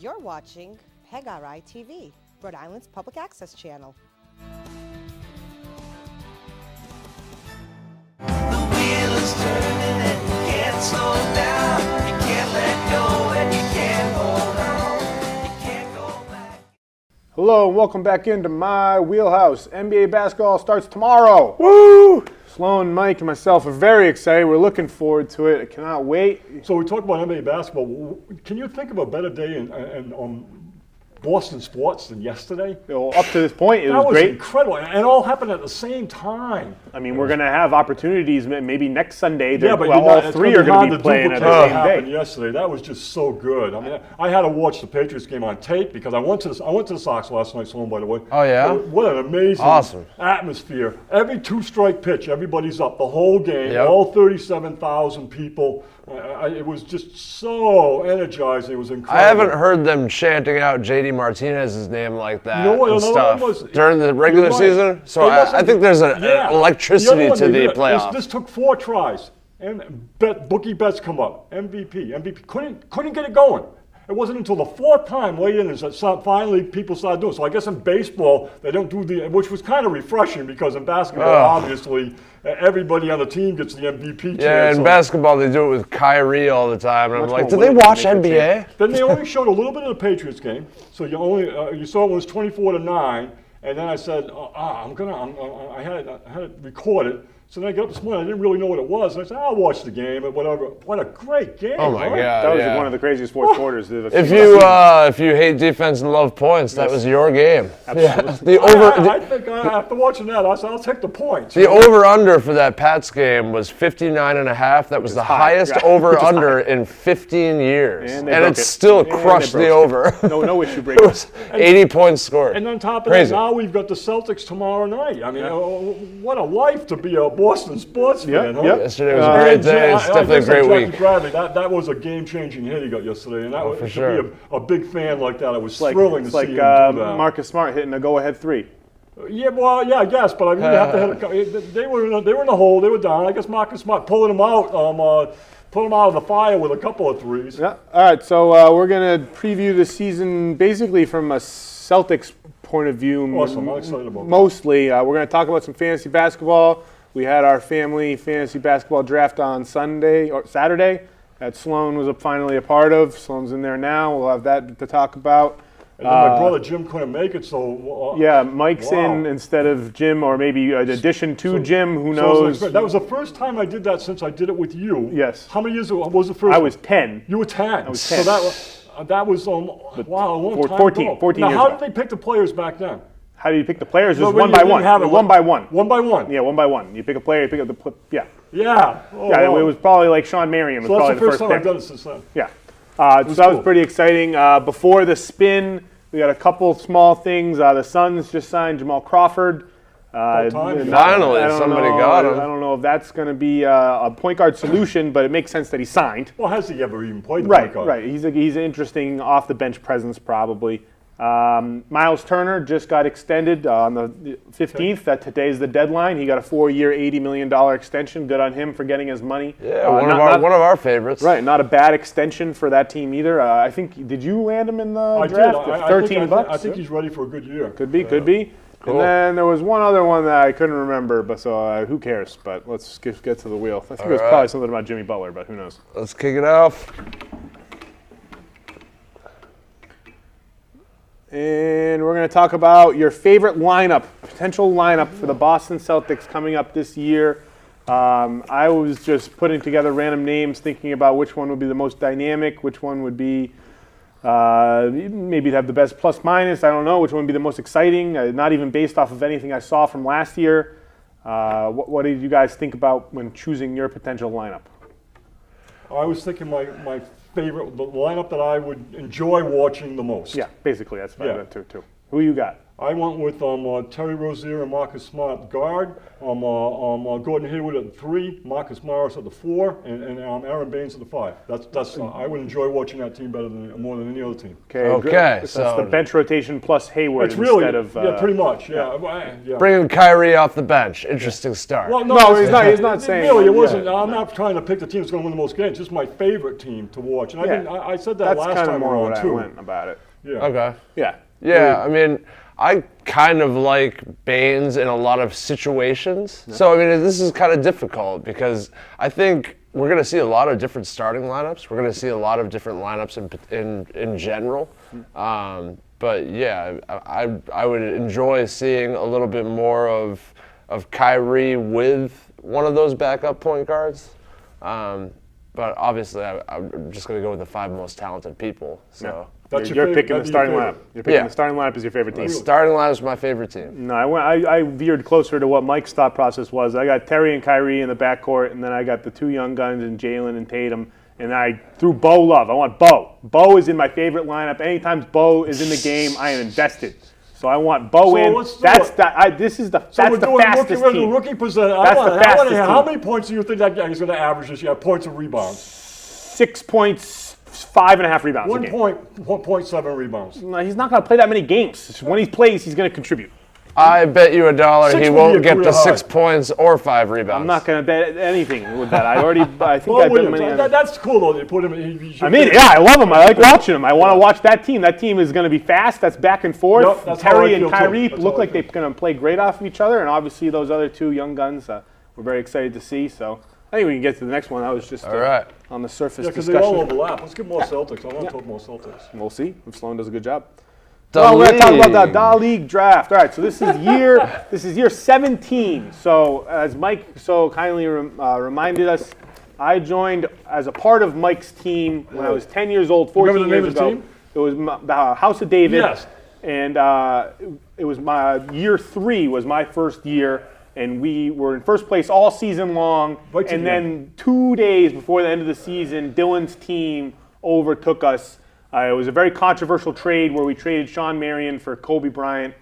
You're watching PEGRI TV, Rhode Island's public access channel. The wheel is turning and you can't slow down. You can't let go and you can't hold on. You can't go back. Hello and welcome back into my Wheelhouse. NBA basketball starts tomorrow. Woo! Sloan, Mike, and myself are very excited. We're looking forward to it. I cannot wait. So we talked about NBA basketball. Can you think of a better day in Boston sports than yesterday? Up to this point, it That was was great. incredible, and it all happened at the same time. I mean, we're going to have opportunities maybe next Sunday. Yeah, but all three are going to be playing at the same day. Yesterday, that was just so good. I mean, I had to watch the Patriots game on tape because I went to the Sox last night. Sloan, by the way. Oh yeah. What an amazing atmosphere! Every two-strike pitch, everybody's up the whole game. Yep. All 37,000 people. It was just so energizing. It was incredible. I haven't heard them chanting out J.D. Martinez's name like that You know what, and another stuff one was- during the regular You're right. season. So It wasn't- I think there's an Yeah. electricity The other one to they the did, playoffs. This took 4 tries, and bookie bets come up. MVP couldn't get it going. It wasn't until the 4th time late in that finally people started doing it. So I guess in baseball they don't do which was kind of refreshing because in basketball obviously everybody on the team gets the MVP chance. Yeah, in so basketball they do it with Kyrie all the time, and I'm like, more do they willing to watch make a NBA? Then they only showed a little bit of the Patriots game, so you saw it was 24-9, and then I said, I had it recorded. So then I got up this morning, I didn't really know what it was, and I said, I'll watch the game, but whatever. What a great game! Oh my right? God! That was yeah. one of the craziest fourth quarters. If you hate defense and love points, that was your game. Absolutely. Yeah. I think after watching that, I said, I'll take the points. The over-under for that Pats game was 59.5. That was the highest right. over-under in 15 years. And And, they broke it it. still And they crushed the broke over. No issue It breaking. was 80 points scored. And on top of Crazy. that, now we've got the Celtics tomorrow night. I mean, what a life to be a Boston sports fan, huh? Yep. Yesterday was a great day. It's definitely a great Jackie week. Bradley, that was a game-changing hit he got yesterday, and that for to sure. be a big fan like that, it was It's thrilling to like see him do that. Marcus Smart hitting a go-ahead 3. Yeah, well, yeah, I guess, but I mean, you have to hit they were in the hole, they were down. I guess Marcus Smart pulling them out, pulling them out of the fire with a couple of threes. Yeah. All right, so we're going to preview the season basically from a Celtics point of view. Awesome, I'm excited about that. Mostly. We're going to talk about some fantasy basketball. We had our family fantasy basketball draft on Saturday that Sloan was finally a part of. Sloan's in there now. We'll have that to talk about. And then my brother Jim couldn't make it, so Yeah, Mike's wow. in instead of Jim, or maybe an addition to Jim. Who So it was knows? like, that was the first time I did that since I did it with you. Yes. How many years ago was the first? I was 10. You were 10. I was So 10. that was wow, a long time 14 ago. 14 now, years how ago. did they pick the players back then? How do you pick the players? It was Well, one you by didn't one. have it. One by one. One by one. Yeah, one by one. You pick a player, you pick up the yeah. Yeah. Oh, Yeah, wow. it was probably like Sean Marion was So that's probably the the first first time I've pick. done it since then. Yeah. So that was cool. pretty exciting. Before the spin, we got a couple small things. The Suns just signed Jamal Crawford. time. Finally, I don't somebody know- got him. I don't know if that's going to be a point guard solution, but it makes sense that he signed. Well, has he ever even played the Right, point guard? right. He's an interesting off-the-bench presence, probably. Miles Turner just got extended on the 15th. That today's the deadline. He got a 4-year, $80 million extension. Good on him for getting his money. Yeah, one of our favorites. Right, not a bad extension for that team either. I think, did you land him in the I draft? did. I 13 think, bucks? I think he's ready for a good year. Could be, could be. Cool. And then there was one other one that I couldn't remember, but so who cares? But let's get to the wheel. I think it was right. probably something about Jimmy Butler, but who knows? Let's kick it off. And we're going to talk about your favorite lineup, potential lineup for the Boston Celtics coming up this year. I was just putting together random names, thinking about which one would be the most dynamic, which one would be maybe have the best plus minus. I don't know which one would be the most exciting. Not even based off of anything I saw from last year. What did you guys think about when choosing your potential lineup? I was thinking my favorite, the lineup that I would enjoy watching the most. Yeah, basically that's what I Yeah. meant too. Who you got? I went with Terry Rozier and Marcus Smart at guard, Gordon Hayward at the 3, Marcus Morris at the 4, and Aaron Baines at the 5. That's I would enjoy watching that team more than any other team. Okay, So so that's the bench rotation plus Hayward It's really, instead of yeah, pretty much, yeah. bringing Kyrie off the bench. Interesting start. Well, No, he's not. He's not saying. Really, it yeah. wasn't. I'm not trying to pick the team that's going to win the most games. It's just my favorite team to watch, and I said that That's last kind of time more around what I too. went about it. Yeah. Okay. Yeah. Yeah, I mean, I kind of like Baines in a lot of situations. So, I mean, this is kind of difficult because I think we're going to see a lot of different starting lineups. We're going to see a lot of different lineups in general. But yeah, I would enjoy seeing a little bit more of Kyrie with one of those backup point guards. But obviously, I'm just going to go with the 5 most talented people. So. That's You're picking the that'd be starting your lineup. favorite. You're picking Yeah. the starting lineup as your favorite team. Starting lineup is my favorite team. No, I veered closer to what Mike's thought process was. I got Terry and Kyrie in the backcourt, and then I got the 2 young guns and Jalen and Tatum, and I threw Bo Love. I want Bo. Bo is in my favorite lineup. Anytime Bo is in the game, I am invested. So I want Bo So in. let's do That's it. this is the So that's we're the doing fastest rookie, team. rookie percent. That's the I want fastest to hear how team. many points do you think that guy is going to average this year? Points and rebounds. 6 points, 5.5 rebounds. a game. 1.7 rebounds. No, he's not going to play that many games. When he plays, he's going to contribute. I bet you $1 6 he would won't be a get career to 6 high. points or 5 rebounds. I'm not going to bet anything with that. I think Bo I bet Williams, money on that's cool though. They put him. I mean, yeah, I love him. I like watching him. I want to watch that team. That team is going to be fast. That's back and forth. Yep, that's how Terry I and feel, too. Kyrie That's look how I like they're going to play great off of each other, and obviously those other 2 young guns we're very excited to see. So I think we can get to the next one. That was just All right. on the surface Yeah, because they discussion. all overlap. Let's get more Celtics. I want to talk more Celtics. We'll see if Sloan does a good job. The Well, we're going to talk about the league. league draft. All right, so this is year 17. So as Mike so kindly reminded us, I joined as a part of Mike's team when I was 10 years old, 14 Remember the name years of the ago. team? It was the House of David. Yes. And it was my year 3 was my first year, and we were in first place all season long. Right to And the then 2 days before the end of the season, Dylan's team overtook us. It was a very controversial trade where we traded Sean Marion for Kobe Bryant.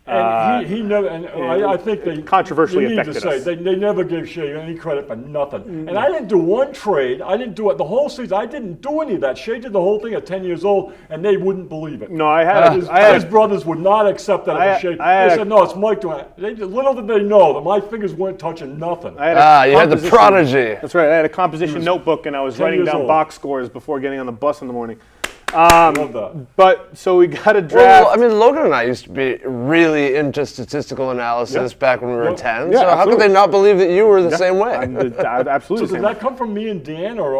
And he never. And I think they controversially you need affected to say us. they never gave Shea any credit for nothing. And I didn't do one trade. I didn't do it the whole season. I didn't do any of that. Shea did the whole thing at 10 years old, and they wouldn't believe it. No, I had His brothers would not accept that it was Shea. They said, "No, it's Mike doing it." Little did they know that my fingers weren't touching nothing. you had the prodigy. That's right. I had a composition notebook, and I was 10 writing years down old. box scores before getting on the bus in the morning. I love that. But so we got a draft. Well, I mean, Logan and I used to be really into statistical analysis back when we were Yep. 10. Yeah, So how could absolutely. they not believe that you were the same way? Absolutely. So did that come from me and Dan, or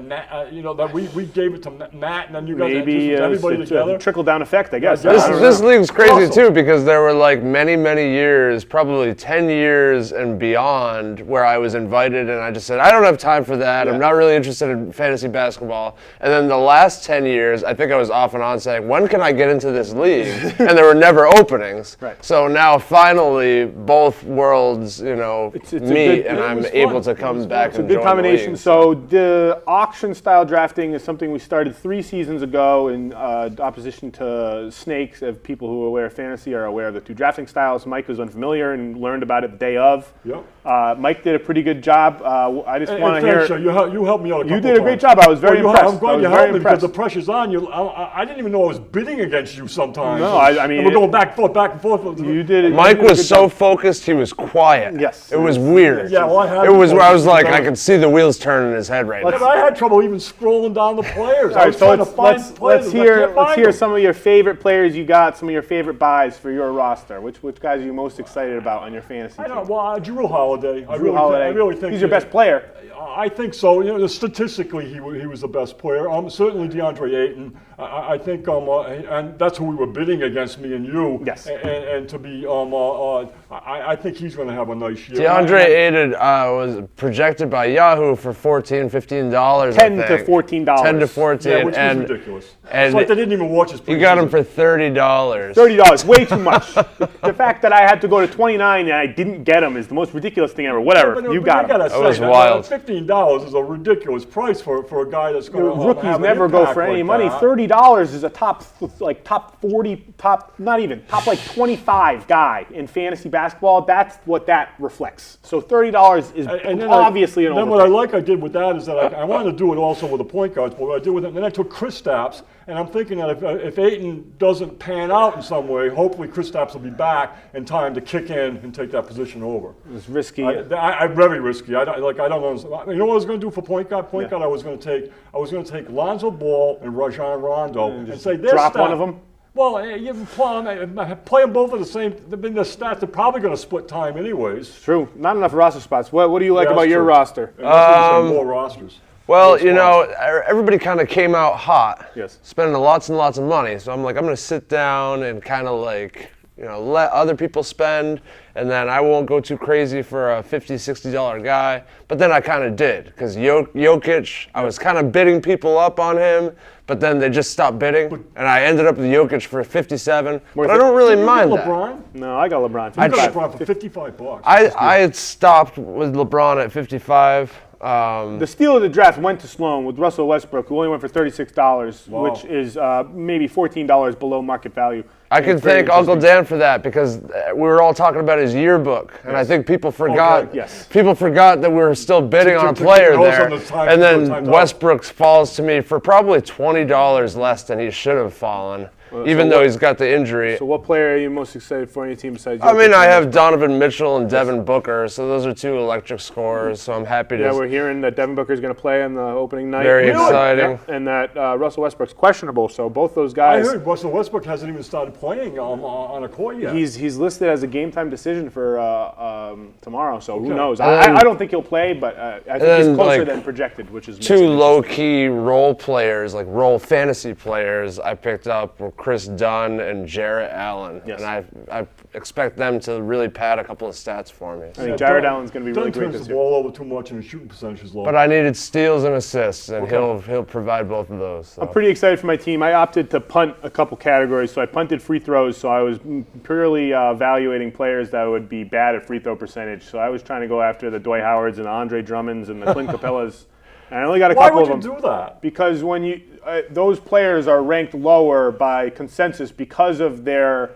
that we gave it to Matt, and then you guys Maybe just everybody it's together? a trickle-down effect, I guess. Yeah, This, I don't this know. league's crazy Awesome. too because there were like many, many years, probably 10 years and beyond, where I was invited and I just said, I don't have time for that. I'm not really interested in fantasy basketball. And then the last 10 years, I think I was off and on saying, when can I get into this league? And there were never openings. Right. So now finally both worlds, It's a meet good- and it I'm was able fun. to It come was back It's a and good join the combination. league. So the auction-style drafting is something we started 3 seasons ago in opposition to snakes. If people who are aware of fantasy are aware of the 2 drafting styles. Mike was unfamiliar and learned about it the day of. Yep. Mike did a pretty good job. I just want to Thanks, hear. Joe. You helped me out a couple You did a great times. job. I was very impressed. I'm glad I was you very helped me because impressed. the pressure's on you. I didn't even know I was bidding against you sometimes. No, I mean, And we're going back and forth. You did it. Mike you did a was good so job. focused, he was quiet. Yes. It was weird. Yeah, well, I had It was where I was like, I I could see the wheels turning in his head right But now. I had trouble even scrolling down the players. All I right, was so trying to find players. let's and I hear can't find them. some of your favorite players you got, some of your favorite buys for your roster. Which guys are you most excited about on your fantasy I team? don't know. Well, Drew Holiday. I Drew Holiday. I really think he's your best player. I think so. Statistically, he was the best player. Certainly DeAndre Ayton. I think, and that's who we were bidding against, me and you. Yes. And to be, I think he's going to have a nice year. DeAndre Ayton was projected by Yahoo for $14, $15. $10 I to think. $14. $10 to $14, Yeah, which was and ridiculous. and it's like they didn't even watch his you got him preseason. for $30. $30, way too much. The fact that I had to go to 29 and I didn't get him is the most ridiculous thing ever. Whatever, But you I got him. gotta That was say, wild. $15 is a ridiculous price for a guy that's going to Rookies have an never go impact for any like money, that. $30 is a top 40, top like 25 guy in fantasy basketball. That's what that reflects. So $30 is And then obviously an Then overpay. what I did with that is that I wanted to do it also with the point guards, but what I did with it, then I took Kristaps, and I'm thinking that if Ayton doesn't pan out in some way, hopefully Kristaps will be back in time to kick in and take that position over. It's risky. I'm very risky. I don't know. You know what I was going to do for point guard? Point guard, I was going to take Lonzo Ball and Rajon Rondo and say this. drop one of them? Well, you play them both at the same. I mean, the stats are probably going to split time anyways. True. Not enough roster spots. What do you like Yeah, about that's your true. roster? More rosters. Well, you know, everybody kind of came out hot, Yes. spending lots and lots of money. So I'm like, I'm going to sit down and kind of like, you know, let other people spend, and then I won't go too crazy for a $50, $60 guy. But then I kind of did, because Jokic, I was kind of bidding people up on him, but then they just stopped bidding, and I ended up with Jokic for 57. But I don't really mind that. LeBron? No, I got LeBron. I got 55. LeBron for $55. I had stopped with LeBron at 55. The steal of the draft went to Sloan with Russell Westbrook, who only went for $36, Wow. which is maybe $14 below market value. I can It's very thank Uncle interesting. Dan for that, because we were all talking about his yearbook, and I think people forgot. Okay, yes. People forgot that we were still bidding on a to player keep those there, on the time- and time then out. Westbrook falls to me for probably $20 less than he should have fallen, even though he's got the injury. So what player are you most excited for on your team besides I mean, Jokic? I have Donovan Mitchell and Devin Booker, so those are two electric scorers. So I'm happy to. Yeah, we're hearing that Devin Booker is going to play on the opening night. Very exciting. Yeah, and that Russell Westbrook's questionable. So both those I guys, heard Russell Westbrook hasn't even started playing on a court yet. he's listed as a game time decision for tomorrow. So who Okay. knows? I don't think he'll play, but I think he's then, closer like, than projected, which is Two low-key role players, like role fantasy players, I picked up were Chris Dunn and Jarrett Allen, Yes. and I expect them to really pad a couple of stats for me. I think Jared Allen's going to be really great turns this the year. ball over too much and his shooting percentage is low. But I needed steals and assists, and he'll provide both of those. So. I'm pretty excited for my team. I opted to punt a couple categories, so I punted free throws. So I was purely evaluating players that would be bad at free throw percentage. So I was trying to go after the Dwight Howards and the Andre Drummonds and the Clint Capellas, and I only got a Why couple would of them. you do that? Because when you those players are ranked lower by consensus because of their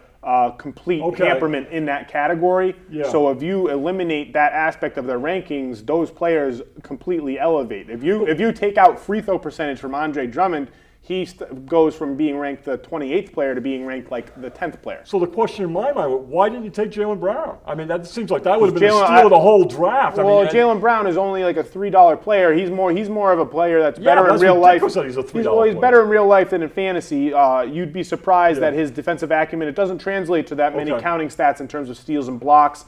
complete Okay. hamperment in that category. Yeah. So if you eliminate that aspect of their rankings, those players completely elevate. If you take out free throw percentage from Andre Drummond, he goes from being ranked the 28th player to being ranked like the 10th player. So the question in my mind, why didn't you take Jaylen Brown? I mean, that seems like that would have been the Jaylen- steal of the whole draft. Well, I mean, Jaylen Brown is only like a $3 player. He's more of a player that's Yeah, better in that's real life. ridiculous that he's a $3 He's player. better in real life than in fantasy. You'd be surprised Yeah. that his defensive acumen, it doesn't translate to that many Okay. counting stats in terms of steals and blocks.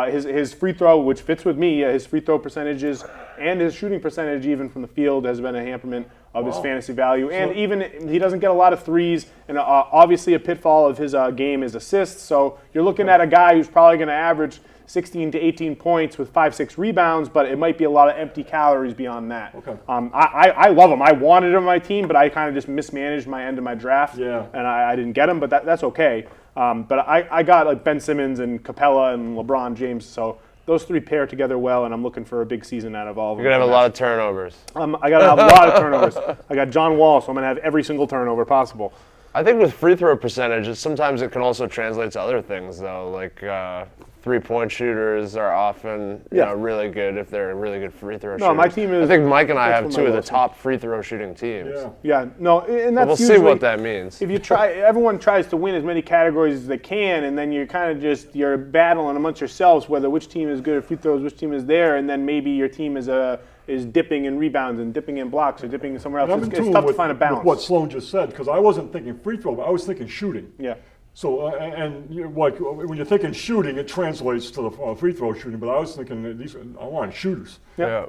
His free throw, which fits with me, his free throw percentages and his shooting percentage even from the field has been a hamperment of his fantasy value. And even he doesn't get a lot of threes, and obviously a pitfall of his game is assists. So you're looking at a guy who's probably going to average 16 to 18 points with 5-6 rebounds, but it might be a lot of empty calories beyond that. Okay. I love him. I wanted him on my team, but I kind of just mismanaged my end of my draft, Yeah. and I didn't get him, but that's okay. But I got like Ben Simmons and Capella and LeBron James, so those three pair together well, and I'm looking for a big season out of all of them. You're gonna have a lot of turnovers. I got to have a lot of turnovers. I got John Wall, so I'm going to have every single turnover possible. I think with free throw percentages, sometimes it can also translate to other things, though. Like three-point shooters are often you know, really good if they're really good free throw shooters. No, my team is- I think Mike and I that's have for my two of the Wilson. top free throw shooting teams. Yeah. Yeah, no, and that's We'll see usually, what that means. If you try, everyone tries to win as many categories as they can, and then you're kind of you're battling amongst yourselves whether which team is good at free throws, which team is there, and then maybe your team is dipping in rebounds and dipping in blocks or dipping in somewhere else. And I'm in It's tune tough to with- find a balance. with what Sloan just said, because I wasn't thinking free throw, but I was thinking shooting. Yeah. So, like when you're thinking shooting, it translates to the free throw shooting, but I was thinking I want shooters. Yeah.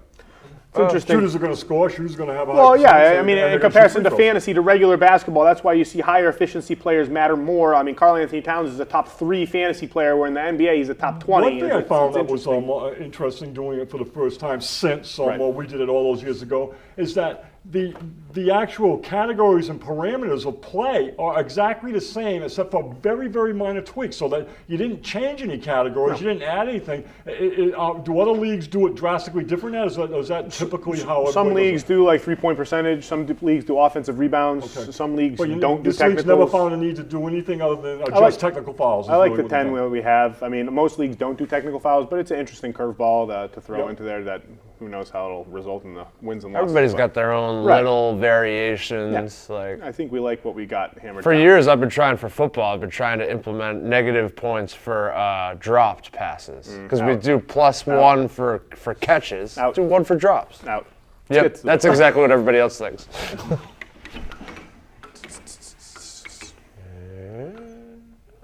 It's interesting. Shooters are going to score, shooters are going to have a high Well, yeah, percentage, I mean, and they're in gonna shoot comparison to free throws. fantasy, to regular basketball, that's why you see higher efficiency players matter more. I mean, Karl Anthony Towns is a top 3 fantasy player, where in the NBA he's a top 20. One thing I found that it's was interesting doing it for the first time since Right. we did it all those years ago is that the actual categories and parameters of play are exactly the same, except for very, very minor tweaks, so that you didn't change any categories, you didn't add anything. Do other leagues do it drastically different? Is that typically how Some everybody leagues does it? do like 3-point percentage. Some leagues do offensive rebounds. Okay. Some leagues But don't do this league's never technicals. found a need to do anything other than adjust like- technical fouls. I like the Is really 10 what that we have. I mean, most leagues don't do technical fouls, but it's an interesting curveball to throw Yeah. into there that who knows how it'll result in the wins and losses. Everybody's but got their own Right. little variations. Like I think we like what we got hammered for down. years, I've been trying for football. I've been trying to implement negative points for dropped passes because we out. do +1 for catches. Out. Do 1 for drops. Out. Yep, Let's get to that's the- exactly what everybody else thinks.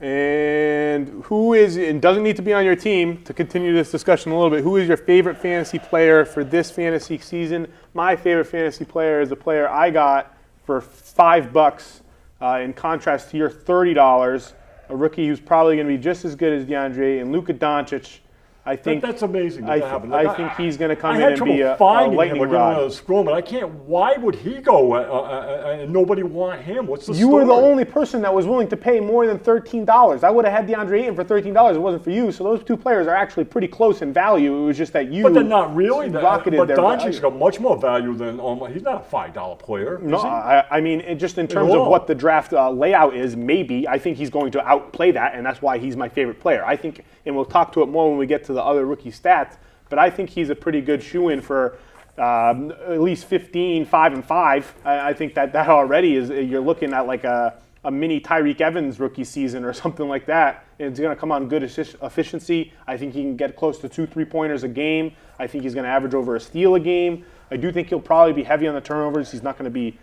And who is, and doesn't need to be on your team to continue this discussion a little bit, who is your favorite fantasy player for this fantasy season? My favorite fantasy player is a player I got for $5 in contrast to your $30, a rookie who's probably going to be just as good as DeAndre, and Luka Doncic. I think That's amazing that happened. I think he's going to come I in had and trouble be a finding lightning him again rod. scroll, but I can't. Why would he go and nobody want him? What's the You story? were the only person that was willing to pay more than $13. I would have had DeAndre Ayton for $13. It wasn't for you. So those two players are actually pretty close in value. It was just that you But they're not really. rocketed But their Doncic's value. got much more value than. He's not a $5 player. No, is he? I mean, just in terms of all. what the draft layout is, maybe. I think he's going to outplay that, and that's why he's my favorite player. I think, and we'll talk to it more when we get to the other rookie stats, but I think he's a pretty good shoo-in for at least 15, 5 and 5. I think that already is, you're looking at like a mini Tyreek Evans rookie season or something like that. And it's going to come on good efficiency. I think he can get close to 2 3-pointers a game. I think he's going to average over a steal a game. I do think he'll probably be heavy on the turnovers. He's not going to be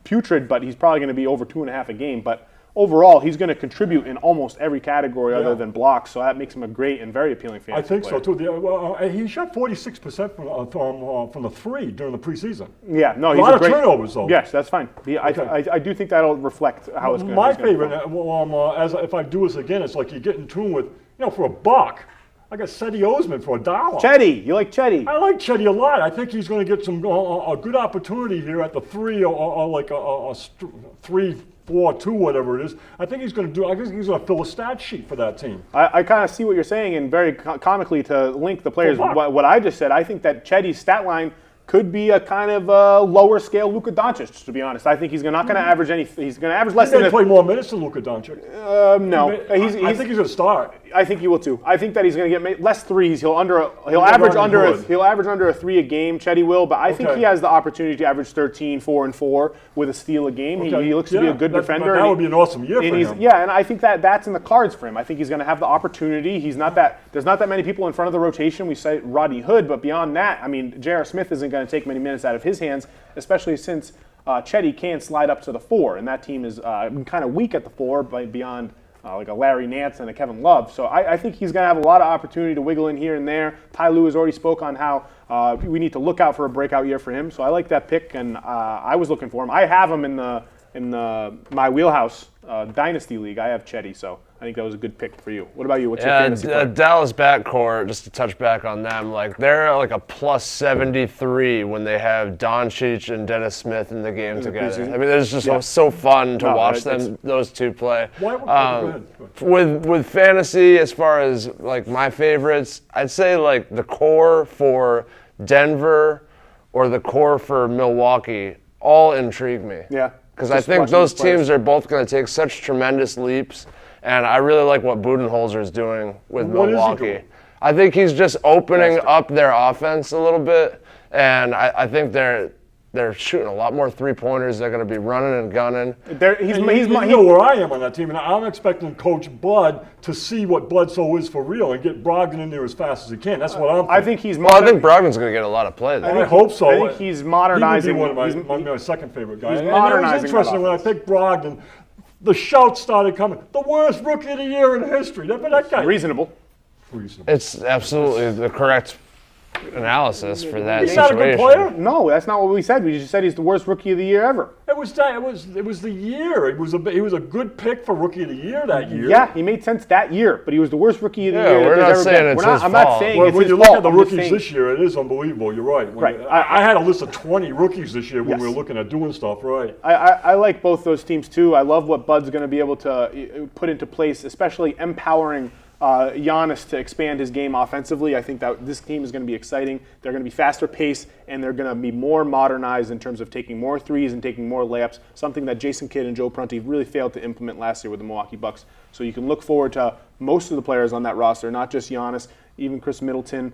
putrid, but he's probably going to be over 2.5 a game. But overall, he's going to contribute in almost every category other than blocks, so that makes him a great and very appealing fantasy I think player. so too. He shot 46% from the three during the preseason. Yeah, no, A he's lot a of great turnovers though. Yes, that's fine. Okay. I do think that'll reflect how it's going. My favorite, if I do this again, it's like you get in tune with, for $1. I got Cedi Osman for $1. Chetty, you like Chetty? I like Chetty a lot. I think he's going to get some a good opportunity here at the 3 or like a 3, 4, 2, whatever it is. I think he's going to do. I think he's going to fill a stat sheet for that team. I kind of see what you're saying, and very comically to link the players. Fuck. What I just said, I think that Chetty's stat line could be a kind of lower scale Luka Doncic. To be honest, I think he's not going to average any. He's going to average less He's going than. to play more minutes than Luka Doncic. No, I think he's going to start. I think he will too. I think that he's going to get less threes. He'll He's average running hood. he'll average under a 3 a game. Chetty will, but I think Okay. he has the opportunity to average 13, 4 and 4 with a steal a game. Okay. He looks to be Yeah, a good that- defender. That and would be an awesome year for him. Yeah, and I think that's in the cards for him. I think he's going to have the opportunity. There's not that many people in front of the rotation. We cite Rodney Hood, but beyond that, I mean, J.R. Smith isn't going to take many minutes out of his hands, especially since Chetty can slide up to the 4, and that team is kind of weak at the 4, beyond like a Larry Nance and a Kevin Love. So I think he's going to have a lot of opportunity to wiggle in here and there. Ty Lue has already spoke on how we need to look out for a breakout year for him. So I like that pick, and I was looking for him. I have him in my Wheelhouse Dynasty League. I have Chetty, so I think that was a good pick for you. What about you? What's your fantasy player? Dallas backcourt, just to touch back on them, like they're like a +73 when they have Doncic and Dennis Smith in the game together. preseason? I mean, it's just Yeah. so fun to No, watch it's- those two play. Why- go ahead. With fantasy, as far as like my favorites, I'd say like the core for Denver or the core for Milwaukee all intrigue me. Yeah. Because I Just think watching those these players. teams are both going to take such tremendous leaps, and I really like what Budenholzer is doing with What is he Milwaukee. doing? I think he's just opening up their offense a little bit, and I think they're shooting a lot more 3-pointers. They're going to be running and gunning. You know where I am on that team, and I'm expecting Coach Bud to see what Bledsoe is for real and get Brogdon in there as fast as he can. That's what I'm. I think he's. Well, I think Brogdon's going to get a lot of play there. I hope so. I think he's modernizing. He would be one he's- of my second favorite guys. he's And it modernizing was that interesting when I offense. picked Brogdon. The shouts started coming. The worst rookie of the year in history. But that guy. reasonable. Reasonable. It's absolutely the correct analysis for that He's not a situation. good player. No, that's not what we said. We just said he's the worst rookie of the year ever. It was that. It was the year. He was a good pick for rookie of the year that year. Yeah, he made sense that year, but he was the worst rookie of the Yeah, year. we're that not there's ever saying been. it's We're not, his I'm not fault. saying Well, it's when his you look fault. at the I'm just rookies saying- this year, it is unbelievable. You're right. Right. I had a list of 20 rookies this year when we were Yes. looking at doing stuff. Right. I like both those teams too. I love what Bud's going to be able to put into place, especially empowering Giannis to expand his game offensively. I think that this team is going to be exciting. They're going to be faster paced, and they're going to be more modernized in terms of taking more threes and taking more layups, something that Jason Kidd and Joe Prunty really failed to implement last year with the Milwaukee Bucks. So you can look forward to most of the players on that roster, not just Giannis, even Chris Middleton,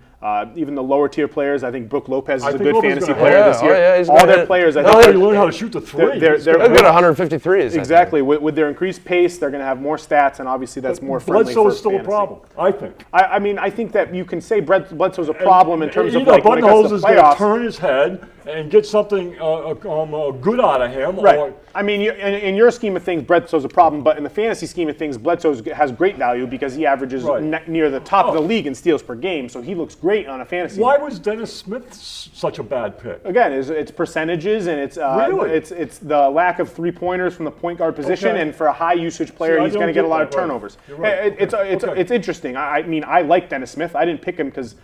even the lower tier players. I think Brook Lopez is I a think good Lopez is fantasy gonna player hit. this year. Oh, yeah, he's All gonna their hit. players, I Now think, that you learn how to shoot the three. they're- he's gonna- He'll get 153s. I think. exactly. With their increased pace, they're going to have more stats, and obviously that's more friendly Bledsoe for is still fantasy. a problem, I think. I mean, I think that you can say Bledsoe's a problem in terms of Either like when it comes Budenholzer to is going to playoffs. turn his head and get something good out of him. Right. Or, I mean, in your scheme of things, Bledsoe's a problem, but in the fantasy scheme of things, Bledsoe has great value because he averages Right. near the top of the league in steals per game, so he looks great on a fantasy. why was Dennis Smith such a bad pick? Again, it's percentages and it's Really? it's the lack of 3-pointers from the point guard position, Okay. and for a high usage player, See, I he's going to don't get a get lot of that, right. turnovers. You're right. Okay. It's interesting. I mean, I like Dennis Smith. I didn't pick him because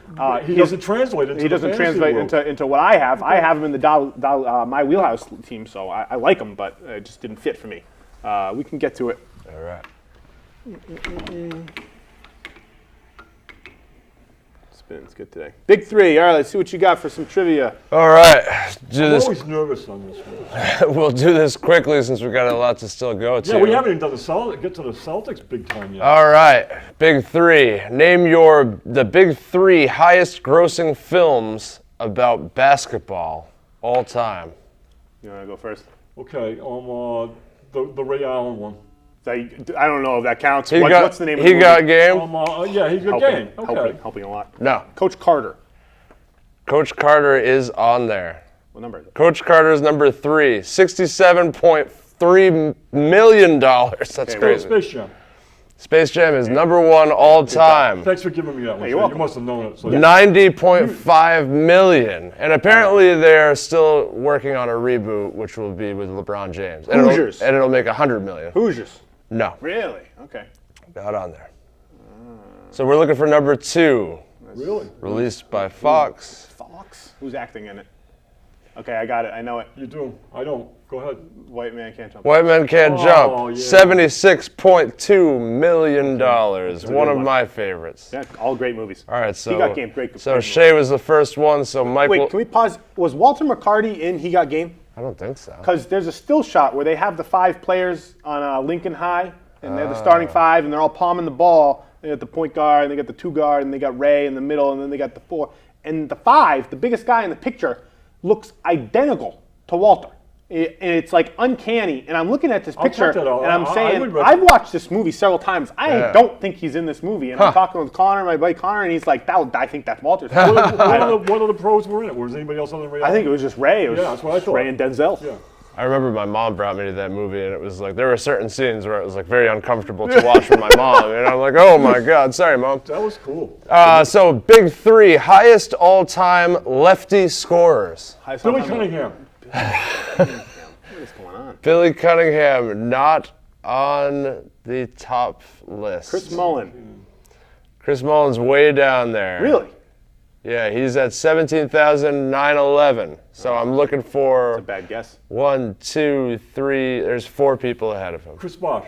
He doesn't translate into he the doesn't fantasy translate world. into what I have. I have him in the my Wheelhouse team, so I like him, but it just didn't fit for me. We can get to it. All right. It's good today. Big three. All right, let's see what you got for some trivia. All right. Do I'm this. always nervous on this one. We'll do this quickly since we've got a lot to still go to. Yeah, we haven't even done get to the Celtics big time yet. All right, big three. Name the big three highest grossing films about basketball all time. You want to go first? Okay, the Ray Allen one. I don't know if that counts. He What's the name of the He movie? got game. Yeah, he's a good game. Okay. Helping a lot. No. Coach Carter. Coach Carter is on there. What number is it? Coach Carter is number 3, $67.3 million. That's Okay, crazy. Space Jam. Space Jam is number 1 all time. Thanks for giving me that one. you're Shane. welcome. You must have known it. So 90.5 million. And apparently they're still working on a reboot, which will be with LeBron James. And Hoosiers. it'll make 100 million. Hoosiers. No, Really? Okay. not on there. So we're looking for number 2, Really? released by Fox. Fox. Who's acting in it? Okay, I got it. I know it. You do. I don't. Go ahead. White man can't jump. White Men Can't Oh, Jump, yeah. $76.2 million. One of one. my favorites. Yeah, all great movies. All right, so He Got Game, great. So great Shea was the first one. So Mike. Wait, can we pause? Was Walter McCarty in He Got Game? I don't think so. Because there's a still shot where they have the 5 players on Lincoln High, and they're the starting 5, and they're all palming the ball. They got the point guard, and they got the 2 guard, and they got Ray in the middle, and then they got the 4. And the 5, the biggest guy in the picture, looks identical to Walter. And it's like uncanny. And I'm looking at this picture, check that out. and I'm I saying, would I've watched this movie several times. I Yeah. don't think he's in this movie. And I'm talking with Connor, my buddy Connor, and he's like, I think that's Walter's. What other pros were in it? Was anybody else on the Ray I think it was just Ray. It was Yeah, that's what I thought. Ray and Denzel. Yeah. I remember my mom brought me to that movie, and it was like there were certain scenes where it was like very uncomfortable to watch for my mom, and I'm like, oh my god, sorry, mom. That was cool. So big 3 highest all-time lefty scorers. Billy Cunningham. What is going on? Billy Cunningham not on the top list. Chris Mullin. Chris Mullin's way down there. Really? Yeah, he's at 17,911. So I'm looking for Bad guess. 1, 2, 3. There's 4 people ahead of him. Chris Bosh.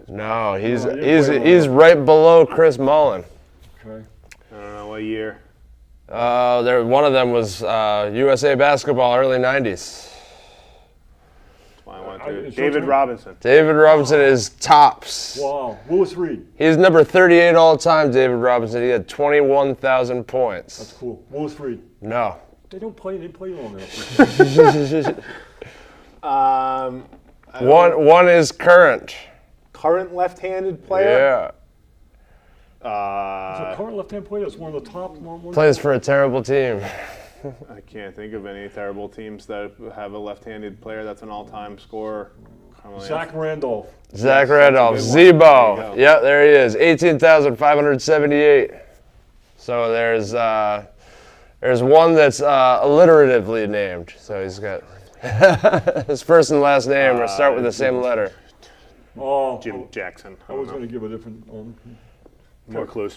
No, he's you're way he's right below Chris Mullin. Okay. I don't know what year. One of them was USA Basketball, early 90s. That's why I went it's to your David turn. Robinson. David Robinson is tops. Wow. Willis Reed. He's number 38 all time, David Robinson. He had 21,000 That's points. cool. Willis Reed. No. They play long enough. One is current. Current left-handed player. Yeah. So current left-hand player is one of the top ones. Plays for a terrible team. I can't think of any terrible teams that have a left-handed player that's an all-time scorer. Zach Randolph. Zach Yes, that's a Randolph. good one. There you Zebo. go. Yep, there he is. 18,578. So there's There's one that's alliteratively named, so he's got his first and last name start with the same letter. Oh, Jim Jackson. I was going to give a different. More clues.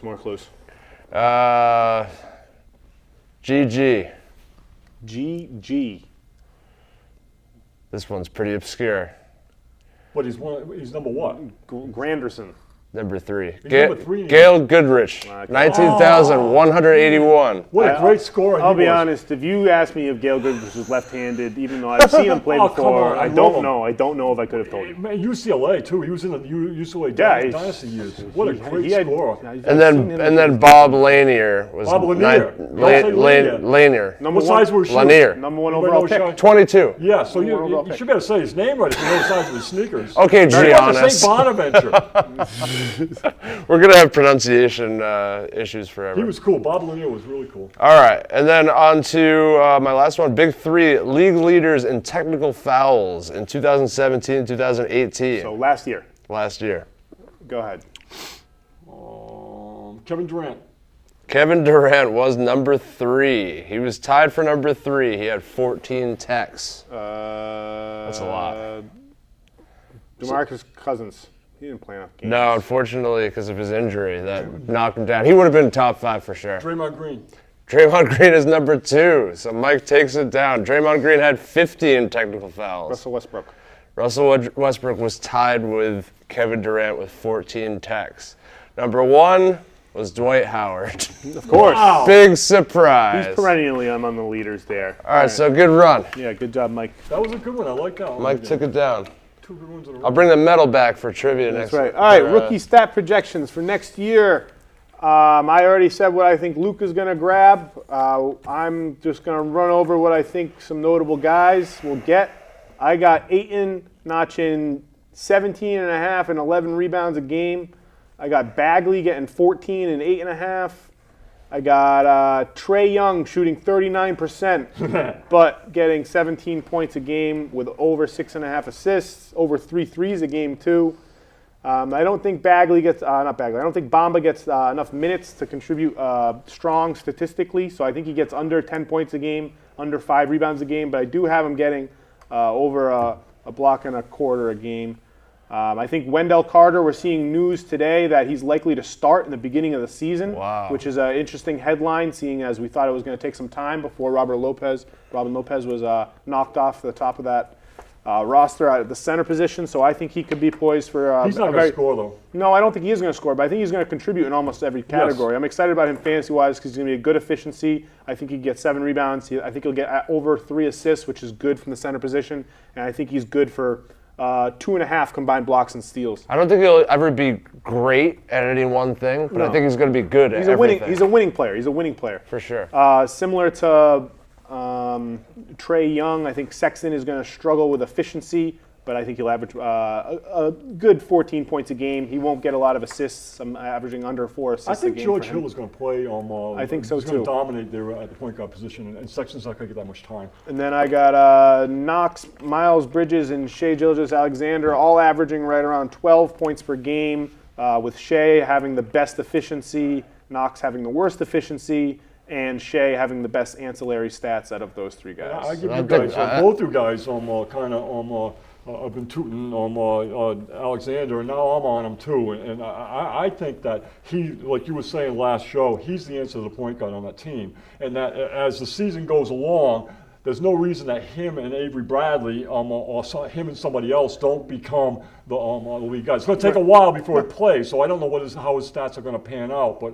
GG. GG. This one's pretty obscure. But he's number what? Granderson. Number 3. Number 3. Gail Goodrich, 19,181. What a great score I'll he be was. honest. If you asked me if Gail Goodrich was left-handed, even though I've seen him play Oh, come before, on, I I love don't him. know. I don't know if I could have told you. Man, UCLA too. He was in the UCLA Yeah, he's- dynasty years. What a great He had- scorer. I've And seen him then Bob Lanier was Bob Lanier. Don't say Lanier. Lanier. Number What one, size was shoes? Lanier. number one Anybody overall know pick. Shaq? 22. Yeah, so overall you pick. should be able to say his name right if you know the size of his sneakers. Okay, Very much the St. Giannis. Bonaventure. We're going to have pronunciation issues forever. He was cool. Bob Lanier was really cool. All right, and then on to my last one. Big 3 league leaders in technical fouls in 2017, 2018. So last year. Last year. Go ahead. Kevin Durant. Kevin Durant was number 3. He was tied for number 3. He had 14 techs. That's a lot. DeMarcus Cousins. He didn't play enough games. No, unfortunately, because of his injury, that knocked him down. He would have been top 5 for sure. Draymond Green. Draymond Green is number 2, so Mike takes it down. Draymond Green had 15 technical fouls. Russell Westbrook. Russell Westbrook was tied with Kevin Durant with 14 techs. Number 1 was Dwight Howard. Of course. Wow. Big surprise. He's perennially among the leaders there. All right, so good run. Yeah, good job, Mike. That was a good one. I like that one. Mike took it down. 2 good ones in a row. I'll bring the medal back for trivia That's next right. week. All right, rookie stat projections for next year. I already said what I think Luka's going to grab. I'm just going to run over what I think some notable guys will get. I got Ayton notching 17 and a half and 11 rebounds a game. I got Bagley getting 14 and 8.5. I got Trae Young shooting 39%, but getting 17 points a game with over 6.5 assists, over 3 threes a game too. I don't think Bagley gets, not Bagley, I don't think Bamba gets enough minutes to contribute strong statistically, so I think he gets under 10 points a game, under 5 rebounds a game, but I do have him getting over a block and a quarter a game. I think Wendell Carter, we're seeing news today that he's likely to start in the beginning of the season, which is an interesting headline, seeing as we thought it was going to take some time before Robin Lopez was knocked off the top of that roster at the center position. So I think he could be poised for. He's not going to score, though. No, I don't think he is going to score, but I think he's going to contribute in almost every category. I'm excited about him fantasy-wise because he's going to be a good efficiency. I think he gets 7 rebounds. I think he'll get over 3 assists, which is good from the center position, and I think he's good for 2.5 combined blocks and steals. I don't think he'll ever be great at any one thing, but I think he's going to be good at everything. He's a winning player. He's a winning player. For sure. Similar to Trae Young, I think Sexton is going to struggle with efficiency, but I think he'll average a good 14 points a game. He won't get a lot of assists. I'm averaging under 4 assists I a think game George for him. Hill is going to play. I think so, he's going too. to dominate there at the point guard position, and Sexton's not going to get that much time. And then I got Knox, Miles Bridges, and Shai Gilgeous-Alexander all averaging right around 12 points per game, with Shai having the best efficiency, Knox having the worst efficiency, and Shai having the best ancillary stats out of those 3 guys. I give you guys, both you guys, kind of I've been tooting Alexander, and now I'm on him too. And I think that he, like you were saying last show, he's the answer to the point guard on that team. And that as the season goes along, there's no reason that him and Avery Bradley or him and somebody else don't become the league guys. It's going to take a while before he plays, so I don't know how his stats are going to pan out. But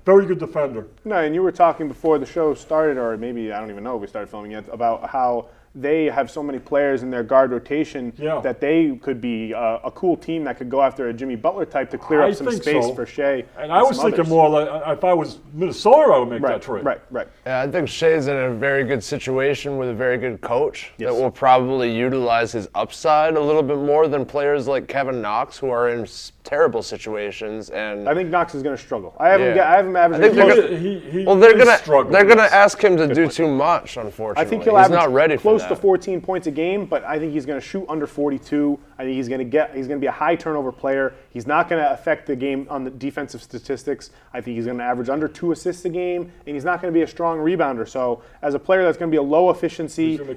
very good defender. No, and you were talking before the show started, or maybe I don't even know if we started filming yet, about how they have so many players in their guard rotation that they could be a cool team that could go after a Jimmy Butler type to clear up some space for Shai. And I was thinking more like if I was Minnesota, I would make that trade. Right. Yeah, I think Shai's in a very good situation with a very good coach that will probably utilize his upside a little bit more than players like Kevin Knox, who are in terrible situations. And I think Knox is going to struggle. I haven't averaged. They're gonna ask him to do too much. Unfortunately, I think he'll he's average not ready for close to that. 14 points a game, but I think he's going to shoot under 42. I think he's going to be a high turnover player. He's not going to affect the game on the defensive statistics. I think he's going to average under 2 assists a game, and he's not going to be a strong rebounder. So as a player that's going to be a low efficiency and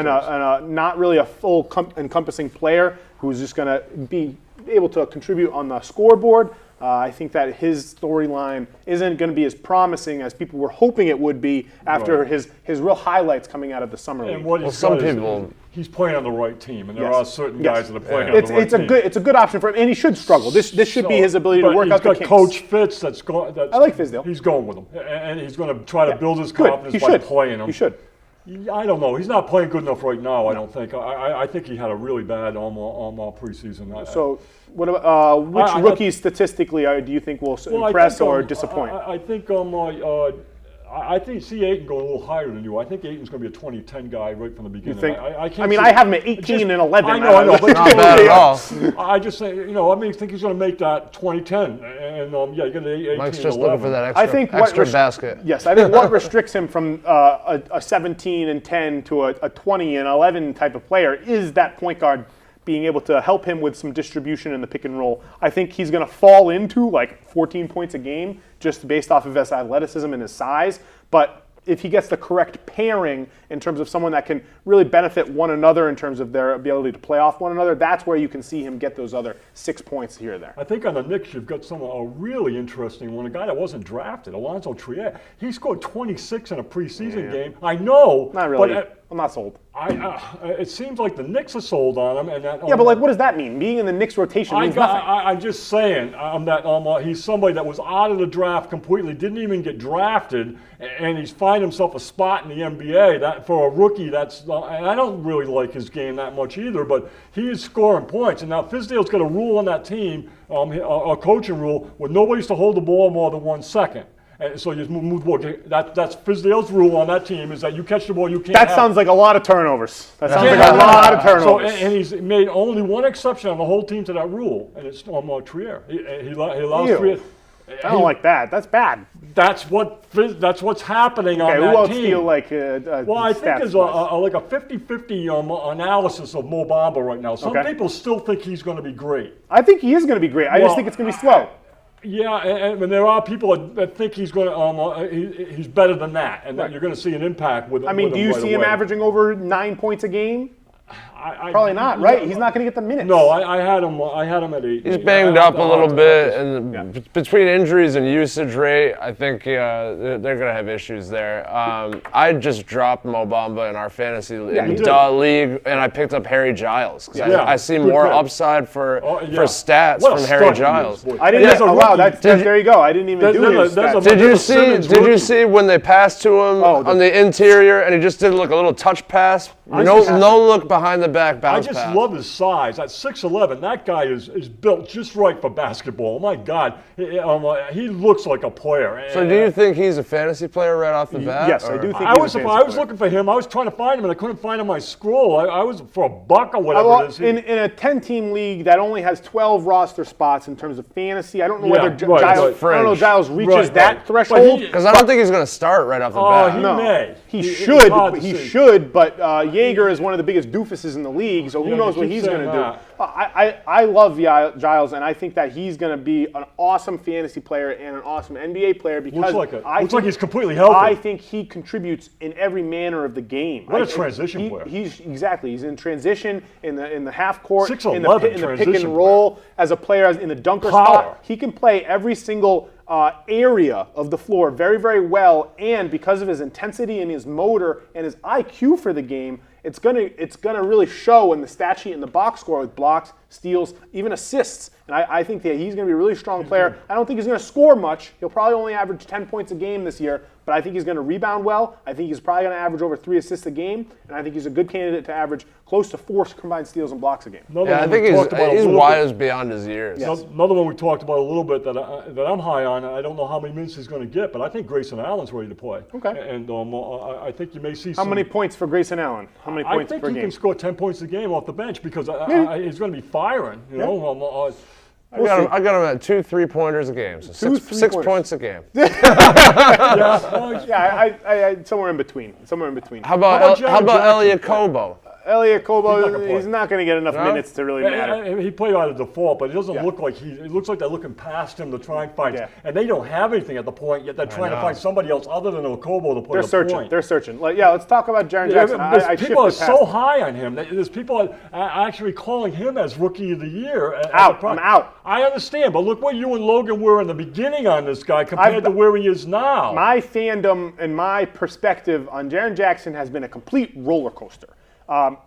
a not really a full encompassing player who's just going to be able to contribute on the scoreboard, I think that his storyline isn't going to be as promising as people were hoping it would be after his real highlights coming out of the summer league. And what he's some got is people- he's playing on the right team, and there Yes. are certain guys that are playing on It's the right it's a team. good option for him, and he should struggle. This should be his ability to But work out the He's kinks. got Coach Fitz that's going. I like Fizdale. He's going with him, and he's going to try to build his Good. confidence He by should. playing him. He should. I don't know. He's not playing good enough right now. I don't think. I think he had a really bad preseason. So, what about which I- rookies statistically do you think will Well, I impress think, or disappoint? I think I think see Aiton going a little higher than you. I think Aiton's going to be a 2010 guy right from the beginning. think? I can't I mean, see- I have him at 18 and 11. I know, but Not bad at all. I just say, I think he's going to make that 2010, and you get an 18 Mike's and just 11. looking for that extra, I think extra basket. Yes, I think what restricts him from a 17 and 10 to a 20 and 11 type of player is that point guard being able to help him with some distribution in the pick and roll. I think he's going to fall into like 14 points a game just based off of his athleticism and his size, but if he gets the correct pairing in terms of someone that can really benefit one another in terms of their ability to play off one another, that's where you can see him get those other 6 points here or there. I think on the Knicks, you've got a really interesting one. A guy that wasn't drafted, Alonzo Trier. He scored 26 in a preseason game. I know, Not really. but I'm not sold. it seems like the Knicks are sold on him. And that, Yeah, but like, what does that mean? Being in the Knicks rotation means nothing. I'm just saying that he's somebody that was out of the draft completely, didn't even get drafted, and he's find himself a spot in the NBA. That for a rookie, and I don't really like his game that much either. But he is scoring points, and now Fizdale's got a rule on that team, a coaching rule, where nobody's to hold the ball more than 1 second. And so you move the ball. That's Fizdale's rule on that team is that you catch the ball, you can't. That sounds like a lot of turnovers. That sounds like a lot of turnovers. So, and he's made only one exception on the whole team to that rule, and it's Trier. He allows Ew. Trier. I don't like that. That's bad. That's what's happening Okay, on who that else team. do you like? Well, I think there's like a 50-50 analysis of Mo Bamba right now. Some Okay. people still think he's going to be great. I think he is going to be great. I just Well, think it's going to be slow. Yeah, and there are people that think he's going to he's better than that, and that you're going to see an impact with. I mean, with do him you right see him away. averaging over 9 points a game? Probably not, yeah, right? He's not going to get the minutes. No, I had him at 8. He's banged up a little bit, and between injuries and usage rate, I think they're going to have issues there. I just dropped Mo Bamba in our fantasy league, and I picked up Harry Giles. 'Cause I see Good more pick. upside for What stats a from stud Harry he is, Giles. boy. I didn't. There's a Oh, wow, rookie. there you go. I didn't even do his there's a- stats. Did you see? Simmons Did you rookie. see when they passed to him on the interior, and he just did like a little touch pass? No look behind the back I bounce just pass. love his size. At 6'11", that guy is built just right for basketball. My God, he looks like a player. So do you think he's a fantasy player right off the bat? Yes, I or- do think I he's was a I fantasy was player. looking for him. I was trying to find him, and I couldn't find him on my scroll. I was for $1 or whatever Well, it is. in a 10-team league that only has 12 roster spots in terms of fantasy, I don't know Yeah, whether right, Giles, right. I don't know if Giles reaches Right, that right. But threshold. he- Because I don't think he's going to start right off the bat. he No, may. he It's should. hard to He see. should, but Jaeger is one of the biggest doofuses in the league, so who Yeah, knows you what keep he's going to saying do. that. I love Giles, and I think that he's going to be an awesome fantasy player and an awesome NBA player because Looks like I looks think, like he's completely healthy. I think he contributes in every manner of the game. What a I think transition player. He's He's in transition in the half court, 6'11" in the pick transition and roll as a player in the dunker Power. spot. He can play every single area of the floor very, very well, and because of his intensity and his motor and his IQ for the game, it's gonna really show in the stat sheet in the box score with blocks, steals, even assists. And I think that he's gonna be a really strong player. I don't think he's gonna score much. He'll probably only average 10 points a game this year, but I think he's gonna rebound well. I think he's probably gonna average over 3 assists a game, and I think he's a good candidate to average close to 4 combined steals and blocks a game. Another Yeah, I one think we talked about a he's little wise bit. beyond his years. Another one we talked about a little bit that I'm high on. I don't know how many minutes he's going to get, but I think Grayson Allen's ready to play. Okay. And I think you may see How some. many points for Grayson Allen? How many I points think per he game? can score 10 points a game off the bench because he's going to be firing. You know, I got him at 2 3-pointers a game. So Two six 3-pointers. points a game. Yeah, I somewhere in between. Somewhere in between. How about Jared Elliot Jackson? Kobo? Elliot Kobo, He's not gonna play. he's not going to get enough No? minutes to really matter. He played out of default, but it doesn't Yeah. look like it looks like they're looking past him to try and find. Yeah. And they don't have anything at the point yet. They're trying to know. find somebody else other than Okobo to play They're the searching. point. They're searching. Let's talk about Jaren Yeah, Jackson. there's I people are shifted past so it. high on him. There's people actually calling him as Rookie of the Year. I'm out. I understand, but look what you and Logan were in the beginning on this guy compared to where he is now. My fandom and my perspective on Jaren Jackson has been a complete roller coaster.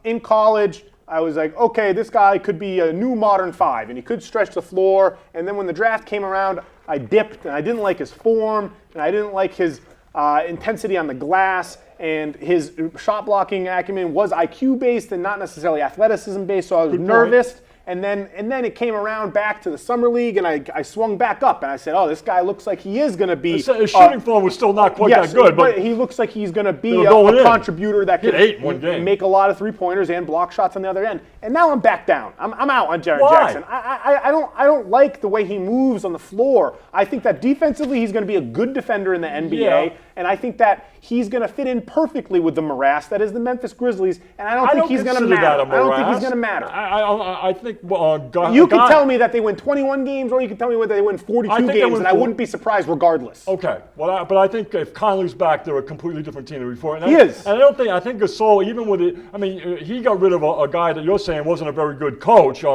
In college, I was like, okay, this guy could be a new modern 5, and he could stretch the floor. And then when the draft came around, I dipped, and I didn't like his form, and I didn't like his intensity on the glass, and his shot blocking acumen was IQ based and not necessarily athleticism based. So I was Good point. nervous. And then it came around back to the summer league, and I swung back up, and I said, "Oh, this guy looks like he is going to be." His shooting form was still not quite Yes, that good, but he looks like he's going to be It'll go a in. contributor that Hit can 8 one game. make a lot of 3-pointers and block shots on the other end. And now I'm back down. I'm out on Jaren Why? Jackson. I don't like the way he moves on the floor. I think that defensively he's going to be a good defender in the NBA, Yeah. and I think that he's going to fit in perfectly with the morass that is the Memphis Grizzlies. And I don't think he's going to consider matter. that a I don't think he's morass. going to matter. I think You can tell me that they win 21 games, or you can tell me that they win 42 I think they games, win and I four- wouldn't be surprised regardless. Okay, well, but I think if Conley's back, they're a completely different team than before. And He I, is. And I think Gasol, even with it, I mean, he got rid of a guy that you're saying wasn't a very good coach. He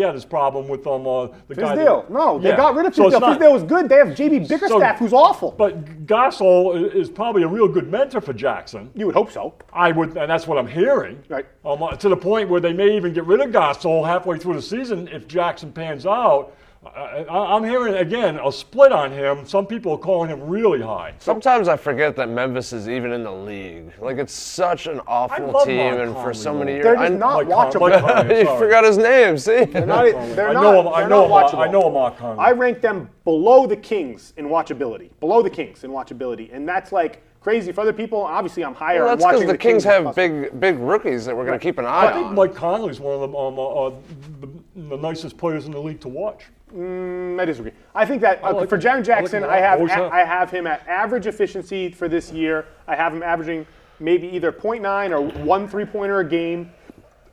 had his problem with the guy. Fizdale. No, they Yeah. got rid of So it's Fizdale. not- Fizdale was good. They have JB Bickerstaff, who's awful. But Gasol is probably a real good mentor for Jackson. You would hope so. I would, and that's what I'm hearing. Right. To the point where they may even get rid of Gasol halfway through the season if Jackson pans out. I'm hearing again a split on him. Some people are calling him really high. Sometimes I forget that Memphis is even in the league. Like, it's such an awful love team, Mark and for Conley, so many though. years, They're just not watchable. you forgot his name. See, They're not I know watchable. I know Mark Conley. I rank them below the Kings in watchability. Below the Kings in watchability. And that's like crazy for other people. Obviously, I'm higher. well, I'm that's because watching the Kings have plus- big rookies that we're going to keep an eye I think on. Mike Conley's one of the nicest players in the league to watch. I disagree. I think that like for him. Jaren Jackson, I like him. Always have. I have him at average efficiency for this year. I have him averaging maybe either 0.9 or 1 3-pointer a game,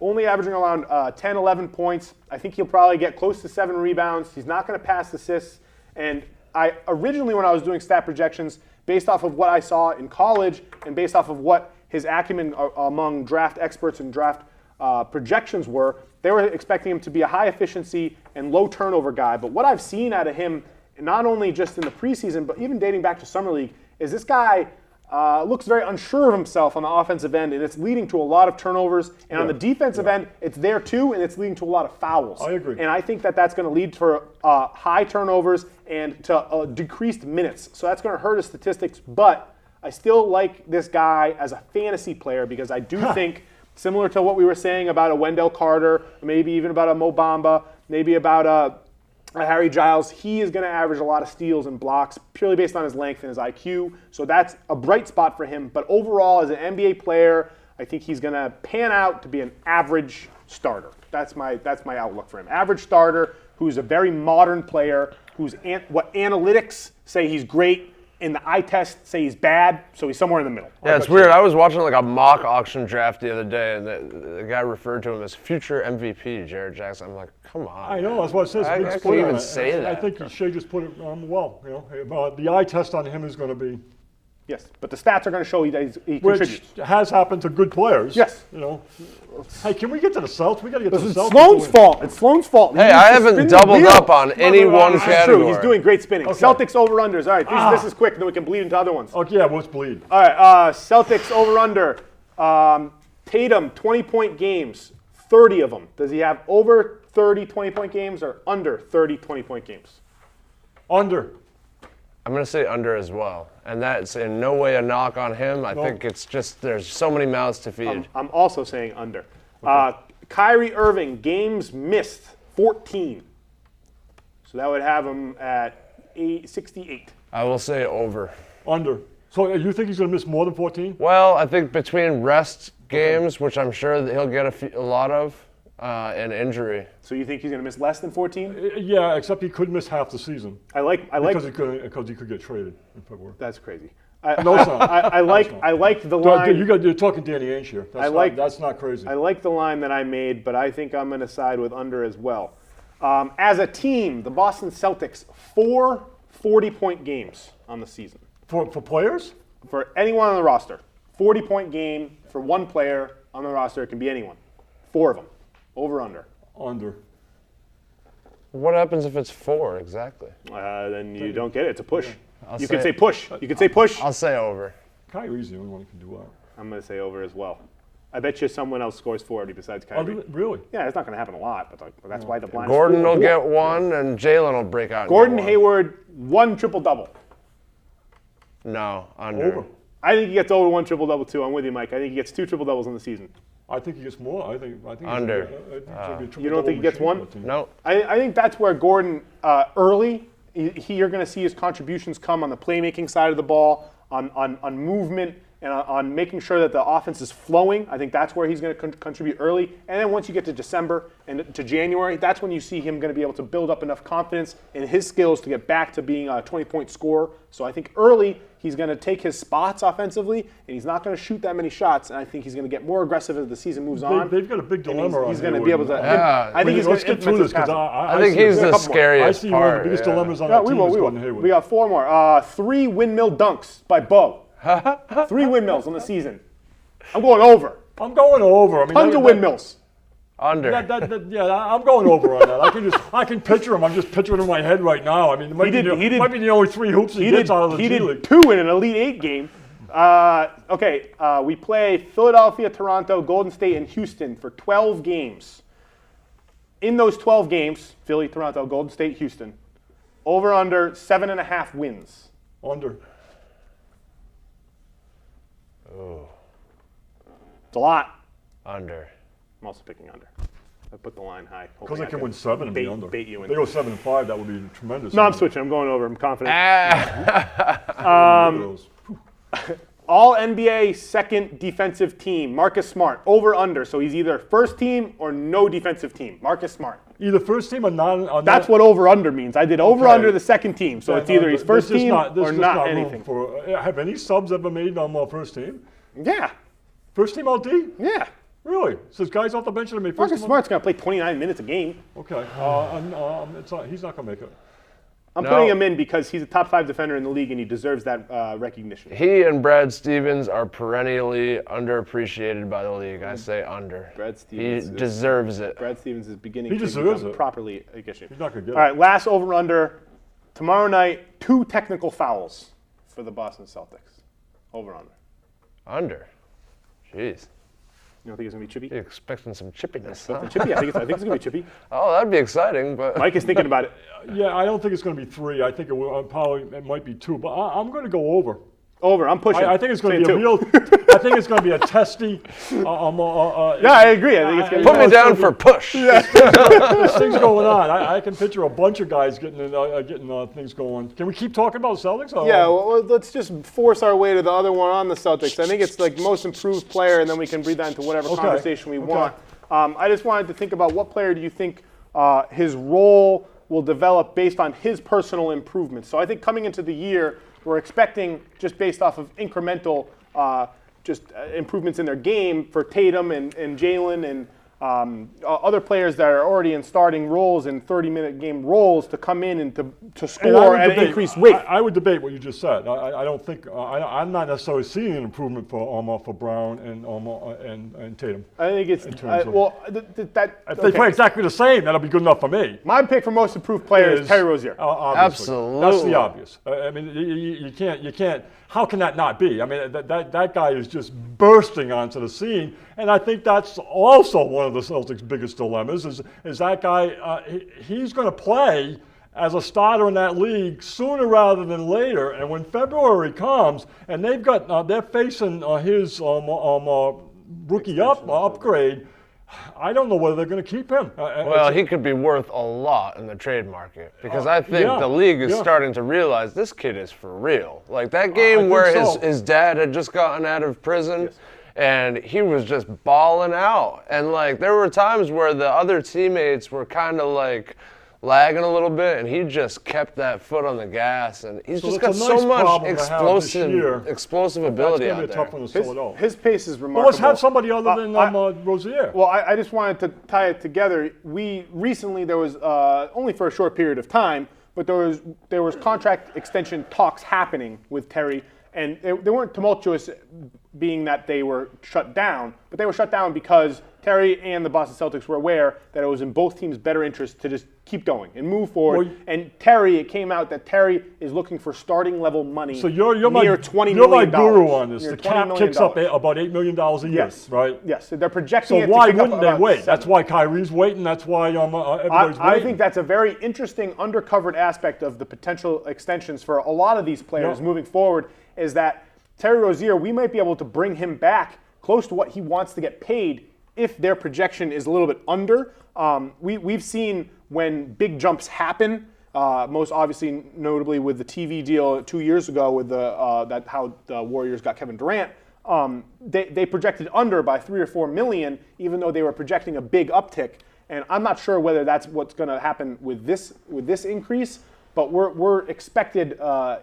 only averaging around 10, 11 points. I think he'll probably get close to 7 rebounds. He's not going to pass assists. And I originally, when I was doing stat projections, based off of what I saw in college and based off of what his acumen among draft experts and draft projections were, they were expecting him to be a high efficiency and low turnover guy. But what I've seen out of him, not only just in the preseason, but even dating back to Summer League, is this guy looks very unsure of himself on the offensive end, and it's leading to a lot of turnovers. And on the defensive end, it's there too, and it's leading to a lot of fouls. I agree. And I think that that's going to lead to high turnovers and to decreased minutes. So that's going to hurt his statistics. But I still like this guy as a fantasy player because I do think, similar to what we were saying about a Wendell Carter, maybe even about a Mo Bamba, maybe about a Harry Giles, he is going to average a lot of steals and blocks purely based on his length and his IQ. So that's a bright spot for him. But overall, as an NBA player, I think he's going to pan out to be an average starter. That's my outlook for him. Average starter who's a very modern player, who's what analytics say he's great, and the eye test say he's bad, so he's somewhere in the middle. Yeah, it's weird. I was watching like a mock auction draft the other day, and the guy referred to him as future MVP, Jared Jackson. I'm like, come on. I know, that's what it says. I Big can't split on even it. say I that. think you should just put it well. The eye test on him is going to be, Yes, but the stats are going to show he which contributes. has happened to good players. Yes. Hey, can we get to the Celtics? We got to get to the It's Celtics. Sloan's fault. It's Sloan's fault. Hey, He I needs to haven't spin the doubled wheel. up on any one This is category. true. He's doing great spinning. Okay. Celtics over-unders. All right, this is quick, then we can bleed into other ones. Okay, yeah, let's bleed. All right, Celtics over-under. Tatum, 20-point games, 30 of them. Does he have over 30 20-point games or under 30 20-point games? Under. I'm going to say under as well. And that's in no way a knock on him. I think it's just there's so many mouths to feed. I'm also saying under. Kyrie Irving, games missed, 14. So that would have him at 68. I will say over. Under. So you think he's going to miss more than 14? Well, I think between rest games, which I'm sure that he'll get a lot of, and injury. So you think he's going to miss less than 14? Yeah, except he could miss half the season I like. because he could get traded in February. That's crazy. No, it's not. I like the line. You're talking Danny Ainge here. That's not crazy. I like the line that I made, but I think I'm going to side with under as well. As a team, the Boston Celtics, 4 40-point games on the season. For players? For anyone on the roster. 40-point game for one player on the roster. It can be anyone. 4 of them. Over, under. Under. What happens if it's 4 exactly? Then you don't get it. It's a push. I'll You could say- say push. You could say push. I'll say over. Kyrie's the only one who can do that. I'm going to say over as well. I bet you someone else scores 40 besides Kyrie. Really? Yeah, it's not going to happen a lot, but that's why the blind. Gordon will get 1, and Jalen will break out. and Gordon get 1. Hayward, 1 triple-double. No, under. Over. I think he gets over 1 triple-double too. I'm with you, Mike. I think he gets 2 triple-doubles in the season. I think he gets more. I think Under. You don't think he gets 1? No. I think that's where Gordon early. You're going to see his contributions come on the playmaking side of the ball, on movement, and on making sure that the offense is flowing. I think that's where he's going to contribute early. And then once you get to December and to January, that's when you see him going to be able to build up enough confidence in his skills to get back to being a 20-point scorer. So I think early he's going to take his spots offensively, and he's not going to shoot that many shots. And I think he's going to get more aggressive as the season moves on. They've got a big And dilemma. he's on going to Hayward. be able to. Yeah. I think he's going Let's to get through this because I think he's a the couple more. I scariest see one of the part. biggest yeah. dilemmas on Yeah, that we team will. is We will. Gordon Hayward. We got 4 more. 3 windmill dunks by Bo. 3 windmills on the season. I'm going over. I'm going over. I mean, Tons of windmills. Under. Yeah, I'm going over on that. I can picture him. I'm just picturing him in my head right now. I mean, it might, might be the only 3 hoops he gets out of the he G did League. 2 in an Elite 8 game. We play Philadelphia, Toronto, Golden State, and Houston for 12 games. In those 12 games, Philly, Toronto, Golden State, Houston, over under 7.5 wins. Under. It's a lot. Under. I'm also picking under. I put the line high. Because they can win 7 and be under. Bait you If they go 7-5, that would be tremendous. No, I'm switching. I'm going over. I'm confident. Those. All NBA second defensive team. Marcus Smart. Over under. So he's either first team or no defensive team. Marcus Smart. Either first team or non. That's what over under means. I did over Okay. under the second team. So it's either he's first team or not anything. Have any subs ever made on my first team? Yeah. First team all D? Yeah. Really? So there's guys off the bench that made first Marcus team. Smart's going to play 29 minutes a game. Okay. He's not going to make it. I'm No. putting him in because he's a top 5 defender in the league and he deserves that recognition. He and Brad Stevens are perennially underappreciated by the league. I say under. Brad Stevens He is- deserves it. Brad Stevens is beginning He to deserves become it. properly a issue. He's not going to get All it. right, last over under. Tomorrow night, 2 technical fouls for the Boston Celtics. Over under. Under. Jeez. You don't think it's going to be chippy? You're expecting some chippiness, Something huh? chippy? I think it's going to be chippy. Oh, that'd be exciting, but Mike is thinking about it. Yeah, I don't think it's going to be 3. I think it might be 2. But I'm going to go over. Over. I'm pushing. I think it's going to Saying be a 2. real. I think it's going to be a testy. Yeah, I agree. I think it's going to put be. me down for push. There's things going on. I can picture a bunch of guys getting things going. Can we keep talking about Celtics? Or? Yeah, well, let's just force our way to the other one on the Celtics. I think it's like most improved player, and then we can breathe that into whatever conversation we want. I just wanted to think about what player do you think his role will develop based on his personal improvements. So I think coming into the year, we're expecting, just based off of incremental improvements in their game for Tatum and Jalen and other players that are already in starting roles and 30-minute game roles to come in and to score at an increased rate. I would debate what you just said. I don't think I'm not necessarily seeing an improvement for Brown and Tatum. I think it's terms of- if If they play exactly the same, that'll be good enough for me. My pick for most improved player is Terry Rozier. Obviously. That's Absolutely. the obvious. I mean, you can't. How can that not be? I mean, that guy is just bursting onto the scene, and I think that's also one of the Celtics' biggest dilemmas. Is that guy? He's going to play as a starter in that league sooner rather than later. And when February comes, and they're facing his rookie upgrade. I don't know whether they're going to keep him. Well, he could be worth a lot in the trade market because I think yeah, the league is yeah. starting to realize this kid is for real. Like that game think where so. his dad had just gotten out of prison and he was just balling out. And like there were times where the other teammates were kind of like lagging a little bit, and he just kept that foot on the gas, and he's just got it's a so nice much problem to have this year. explosive That's ability going to out be a tough there. one to sort out. His pace is remarkable. Well, let's have somebody other than Rozier. Well, I just wanted to tie it together. Recently there was only for a short period of time, but there was contract extension talks happening with Terry, and they weren't tumultuous, being that they were shut down, but they were shut down because Terry and the Boston Celtics were aware that it was in both teams' better interest to just keep going and move forward. Well, and Terry, it came out that Terry is looking for starting level money. So you're near my $20 you're my million. guru on this. Near The $20 cap million. kicks up about $8 million a year, Yes. right? Yes, they're projecting So it why to kick up wouldn't they about wait? 7. That's why Kyrie's waiting. That's why everybody's waiting. I think that's a very interesting undercovered aspect of the potential extensions for a lot of these players Yeah. moving forward, is that Terry Rozier, we might be able to bring him back close to what he wants to get paid if their projection is a little bit under. We've seen when big jumps happen, most obviously notably with the TV deal 2 years ago with how the Warriors got Kevin Durant. They projected under by 3 or 4 million, even though they were projecting a big uptick. And I'm not sure whether that's what's going to happen with this increase, but we're expected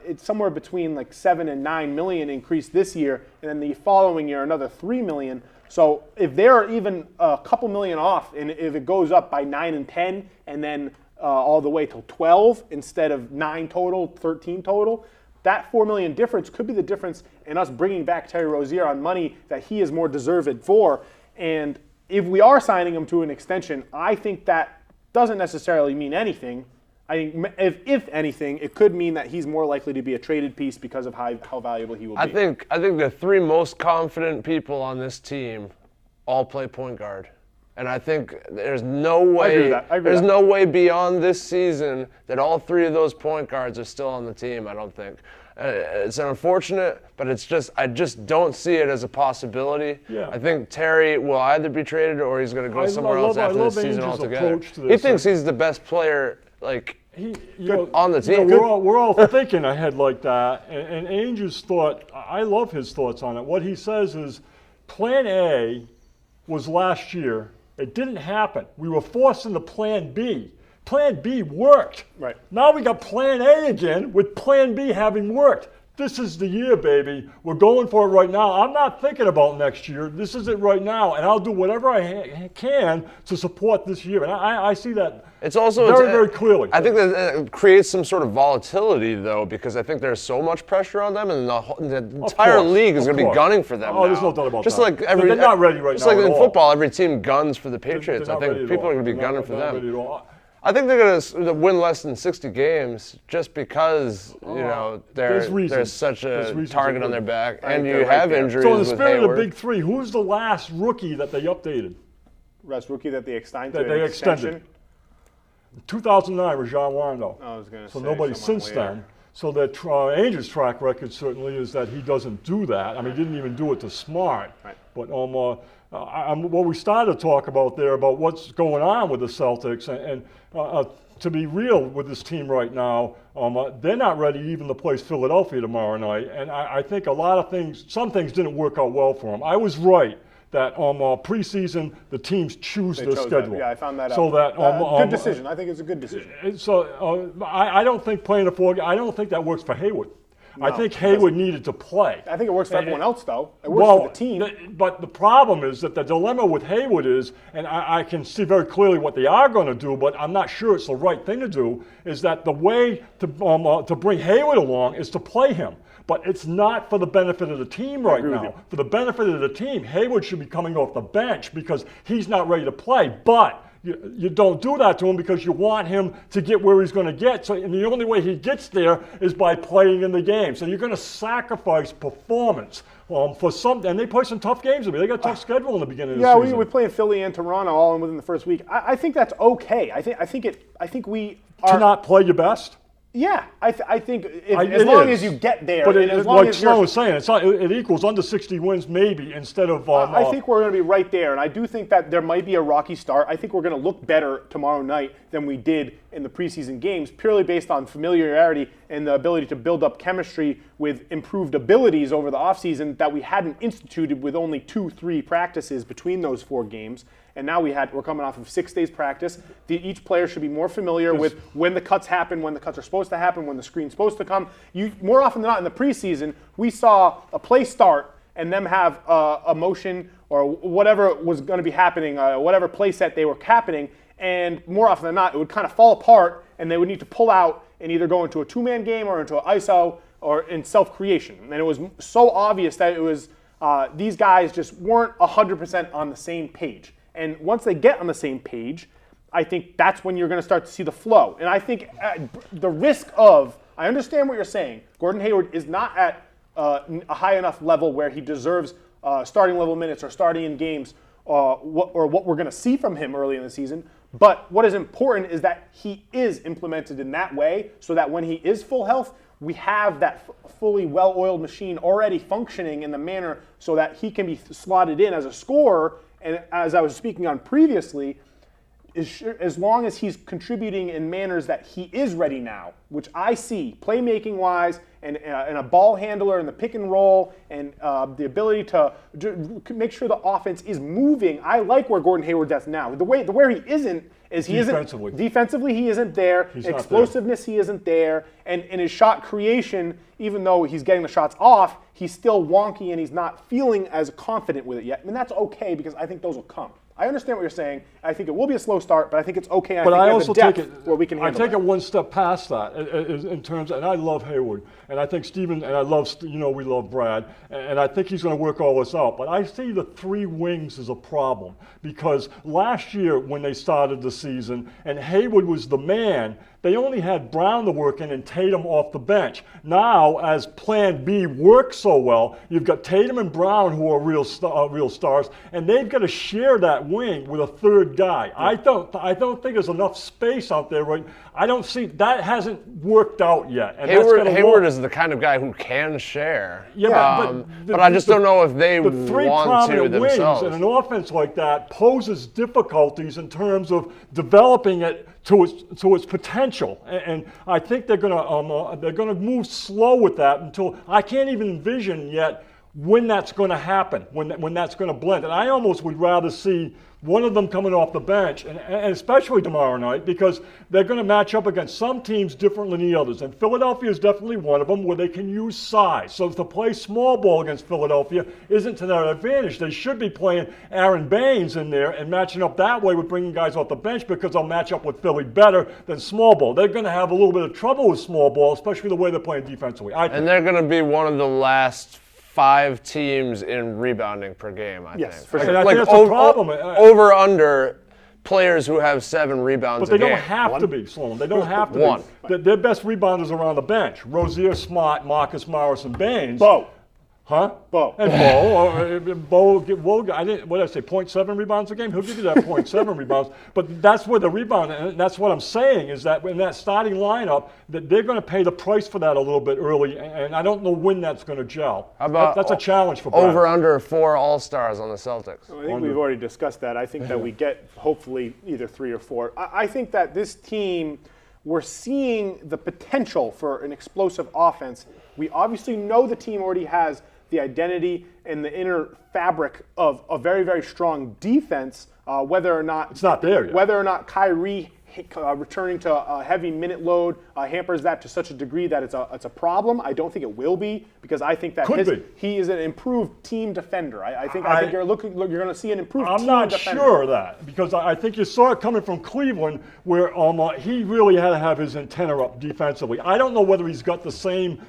it's somewhere between like 7 and 9 million increase this year, and then the following year another 3 million. So if they're even a couple million off, and if it goes up by 9 and 10, and then all the way till 12 instead of 9 total, 13 total, that 4 million difference could be the difference in us bringing back Terry Rozier on money that he is more deserved for. And if we are signing him to an extension, I think that doesn't necessarily mean anything. I think if anything, it could mean that he's more likely to be a traded piece because of how valuable he will be. I think the 3 most confident people on this team all play point guard. And I think there's no way there's no way beyond this season that all 3 of those point guards are still on the team, I don't think. It's unfortunate, but I just don't see it as a possibility. Yeah. I think Terry will either be traded or he's going to go somewhere else after this season Ainge's altogether. approach to He this. thinks he's the best player, like, on the You team. know, we're all thinking ahead like that, and Ainge's thought, I love his thoughts on it. What he says is, Plan A was last year. It didn't happen. We were forced into Plan B. Plan B worked. Right. Now we got Plan A again with Plan B having worked. This is the year, baby. We're going for it right now. I'm not thinking about next year. This is it right now, and I'll do whatever I can to support this year. And I see that It's also very clearly. I think that it creates some sort of volatility, though, because I think there's so much pressure on them, and the entire course, league is of going to be course. gunning for them. Oh, now. there's no doubt about just that. Like every, They're not ready right just now like at in all. football, every team guns for the Patriots. They're I not ready think at people all. are going to be They're gunning not- for they're not them. ready at all. I think they're going to win less than 60 games just because There's reasons. there's such There's a reasons target they on their would. back, I think and you they're right have there. injuries So in the with spirit of the Hayward. big 3, who's the last rookie that they updated? Rest rookie that they extended. That they extended. 2009 was Jean Wando. I was going to So say nobody someone since later. then. So that Ainge's track record certainly is that he doesn't do that. I mean, he didn't even do it to Smart. Right. But what we started to talk about there about what's going on with the Celtics, and to be real with this team right now, they're not ready even to play Philadelphia tomorrow night. And I think some things didn't work out well for them. I was right that preseason the teams choose They their chose schedule. that. Yeah, I found that so out. that Good decision. I think it's a good decision. So I don't think playing I don't think that works for Hayward. I think it Hayward needed to play. I think it works for everyone else, though. It works for the team. But the problem is that the dilemma with Hayward is, and I can see very clearly what they are going to do, but I'm not sure it's the right thing to do, is that the way to bring Hayward along is to play him. But it's not for the benefit of the team right now. For the benefit of the team, Hayward should be coming off the bench because he's not ready to play. But you don't do that to him because you want him to get where he's going to get. So, and the only way he gets there is by playing in the game. So you're going to sacrifice performance for some. And they play some tough games. They got a tough schedule in the beginning of the season. Yeah, we play in Philly and Toronto all in within the first week. I think that's okay. I think we To are not play your best. Yeah, I think It as long is. as you get there, But and as long like as Sloan was saying, it equals under 60 wins maybe instead of. I think we're going to be right there, and I do think that there might be a rocky start. I think we're going to look better tomorrow night than we did in the preseason games, purely based on familiarity and the ability to build up chemistry with improved abilities over the offseason that we hadn't instituted with only 2-3 practices between those 4 games. And now we're coming off of 6 days practice. Each player should be more familiar with when the cuts happen, when the cuts are supposed to happen, when the screen's supposed to come. More often than not in the preseason, we saw a play start and them have a motion or whatever was going to be happening, whatever play set they were happening, and more often than not, it would kind of fall apart and they would need to pull out and either go into a 2-man game or into an ISO or in self-creation. And it was so obvious that it was these guys just weren't 100% on the same page. And once they get on the same page, I think that's when you're going to start to see the flow. And I think the risk of, I understand what you're saying, Gordon Hayward is not at a high enough level where he deserves starting level minutes or starting in games or what we're going to see from him early in the season. But what is important is that he is implemented in that way so that when he is full health, we have that fully well-oiled machine already functioning in the manner so that he can be slotted in as a scorer. And as I was speaking on previously, as long as he's contributing in manners that he is ready now, which I see playmaking-wise and a ball handler and the pick and roll and the ability to make sure the offense is moving. I like where Gordon Hayward's at now. Where he isn't is he Defensively. isn't defensively. He isn't there. He's not there. Explosiveness, he isn't there. And in his shot creation, even though he's getting the shots off, he's still wonky and he's not feeling as confident with it yet. And that's okay because I think those will come. I understand what you're saying. I think it will be a slow start, but I think it's okay. But I think also we have the take depth it. where we can I handle take that. it one step past that in terms, and I love Hayward, and I think Steven, and I love, we love Brad, and I think he's going to work all this out. But I see the 3 wings as a problem because last year when they started the season and Hayward was the man, they only had Brown to work in and Tatum off the bench. Now, as Plan B works so well, you've got Tatum and Brown who are real stars, and they've got to share that wing with a third guy. Yeah. I don't think there's enough space out there. Right? I don't see that hasn't worked out yet. And Hayward is the kind of guy who can share. Yeah, but I just don't know if they the 3 want to prominent wings themselves. in an offense like that poses difficulties in terms of developing it to its potential, and I think they're gonna move slow with that until I can't even envision yet when that's going to happen, when that's going to blend. And I almost would rather see one of them coming off the bench, and especially tomorrow night, because they're going to match up against some teams different than the others. And Philadelphia is definitely one of them where they can use size. So to play small ball against Philadelphia isn't to their advantage. They should be playing Aaron Baines in there and matching up that way with bringing guys off the bench because they'll match up with Philly better than small ball. They're going to have a little bit of trouble with small ball, especially the way they're playing defensively. And they're going to be one of the last 5 teams in rebounding per game, I Yes, think. for sure. And I think that's a problem. Over under players who have 7 rebounds But they a game. don't have to be, Sloan. They don't have to One. be. Their best rebounders are on the bench. Rozier, Smart, Marcus Morris, and Baines. Bo. Huh? Bo. And Bo, I didn't, what did I say, 0.7 rebounds a game? He'll give you that 0.7 rebounds. But that's where the rebound, and that's what I'm saying, is that in that starting lineup, that they're going to pay the price for that a little bit early, and I don't know when that's going to gel. How about that's a challenge for Brad. Over under 4 All-Stars on the Celtics. I think we've already discussed that. I think that we get hopefully either 3 or 4. I think that this team, we're seeing the potential for an explosive offense. We obviously know the team already has the identity and the inner fabric of a very, very strong defense. Whether or not it's not there yet. Whether or not Kyrie returning to a heavy minute load hampers that to such a degree that it's a problem. I don't think it will be because I think that he is an improved team defender. I think you're going to see an improved team defender. I'm not sure of that because I think you saw it coming from Cleveland where he really had to have his antenna up defensively. I don't know whether he's got the same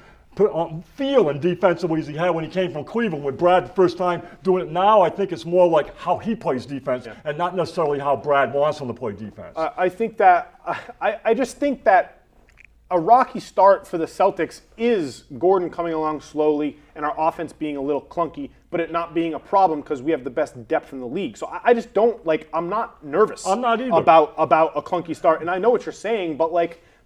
feeling defensively as he had when he came from Cleveland with Brad the first time doing it. Now I think it's more like how he plays defense and not necessarily how Brad wants him to play defense. I think that I just think that a rocky start for the Celtics is Gordon coming along slowly and our offense being a little clunky, but it not being a problem because we have the best depth in the league. So I just don't I'm not nervous. I'm not either. about a clunky start. And I know what you're saying, but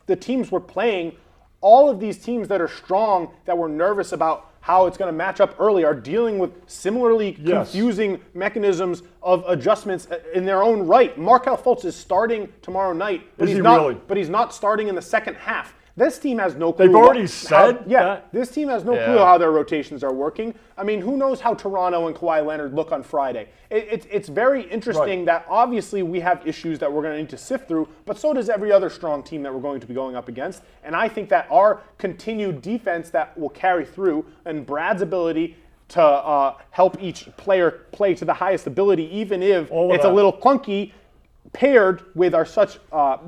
the teams we're playing all of these teams that are strong, that we're nervous about how it's going to match up early, are dealing with similarly confusing mechanisms of adjustments in their own right. Markelle Fultz is starting tomorrow night, but But he's not starting in the second half. This team has no clue. They've already said that? This team has no clue how their rotations are working. I mean, who knows how Toronto and Kawhi Leonard look on Friday? It's very interesting that obviously we have issues that we're going to need to sift through, but so does every other strong team that we're going to be going up against. And I think that our continued defense that will carry through, and Brad's ability to help each player play to the highest ability, even if it's a little clunky, paired with our such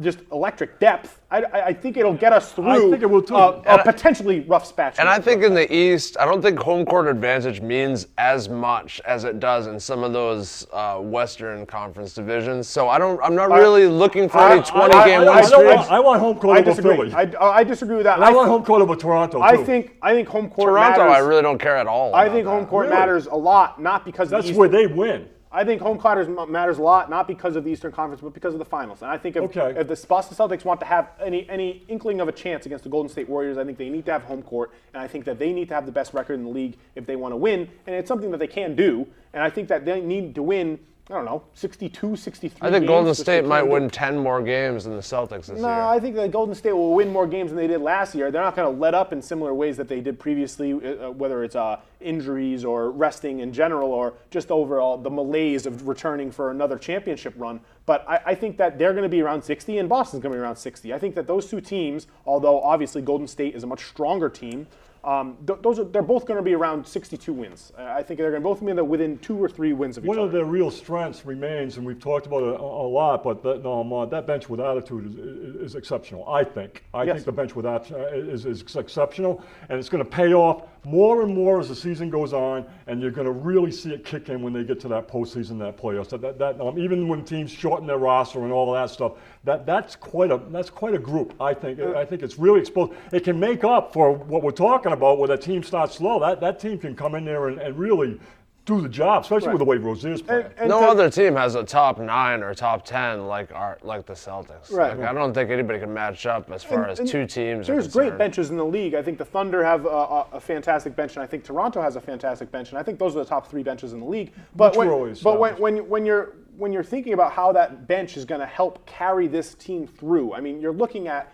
just electric depth, I think it'll get us through I think it will too. A potentially rough spatch. And I think in the East, I don't think home court advantage means as much as it does in some of those Western Conference divisions. So I'm not really looking for any 20-game win streaks. I want home court over Philly. I disagree with that. And I want home court over Toronto, too. I think home court Toronto, matters. I really don't care at all. I think home court matters a lot, not because of the That's where they win. I think home court matters a lot, not because of the Eastern Conference, but because of the finals. And I think if the Boston Celtics want to have any inkling of a chance against the Golden State Warriors, I think they need to have home court, and I think that they need to have the best record in the league if they want to win. And it's something that they can do. And I think that they need to win, I don't know, 62, 63 I think games Golden State might win 10 more games than the Celtics this year. No, I think that Golden State will win more games than they did last year. They're not going to let up in similar ways that they did previously, whether it's injuries or resting in general or just overall the malaise of returning for another championship run. But I think that they're going to be around 60 and Boston's going to be around 60. I think that those two teams, although obviously Golden State is a much stronger team, they're both going to be around 62 wins. I think they're going to both be within 2 or 3 wins of each other. One of their real strengths remains, and we've talked about it a lot, but that bench with attitude is exceptional, I think. I think the bench with attitude is exceptional, and it's going to pay off more and more as the season goes on, and you're going to really see it kick in when they get to that postseason, that playoffs. Even when teams shorten their roster and all of that stuff, that's quite a group. I think it's really exposed. It can make up for what we're talking about where the team starts slow. That team can come in there and really do the job, especially with the way Rozier's playing. No other team has a top 9 or top 10 like the Celtics. Right. I don't think anybody can match up as far as two teams. There's great benches in the league. I think the Thunder have a fantastic bench, and I think Toronto has a fantastic bench, and I think those are the top 3 benches in the league. But when you're thinking about how that bench is going to help carry this team through, I mean, you're looking at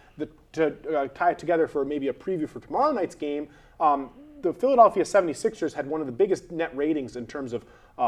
to tie it together for maybe a preview for tomorrow night's game. The Philadelphia 76ers had one of the biggest net ratings in terms of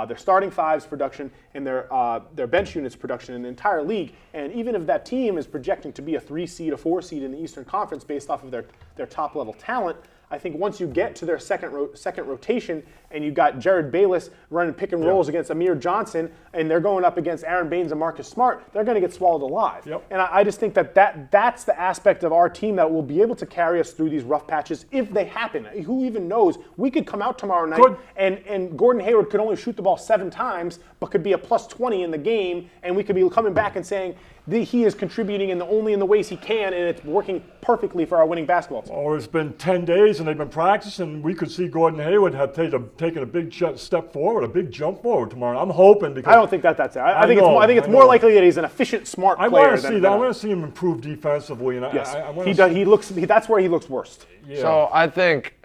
their starting fives production and their bench units production in the entire league. And even if that team is projecting to be a 3 seed, a 4 seed in the Eastern Conference based off of their top level talent, I think once you get to their second rotation and you got Jared Bayless running pick and rolls against Amir Johnson and they're going up against Aaron Baines and Marcus Smart, they're going to get swallowed alive. And I just think that's the aspect of our team that will be able to carry us through these rough patches if they happen. Who even knows? We could come out tomorrow night and Gordon Hayward could only shoot the ball 7 times but could be a plus 20 in the game, and we could be coming back and saying he is contributing only in the ways he can, and it's working perfectly for our winning basketball team. Or it's been 10 days and they've been practicing. We could see Gordon Hayward have taken a big step forward, a big jump forward tomorrow. I'm hoping because I don't think that's it. I think it's more likely that he's an efficient, smart player. I want to see him improve defensively, and that's where he looks worst. Yeah. So I think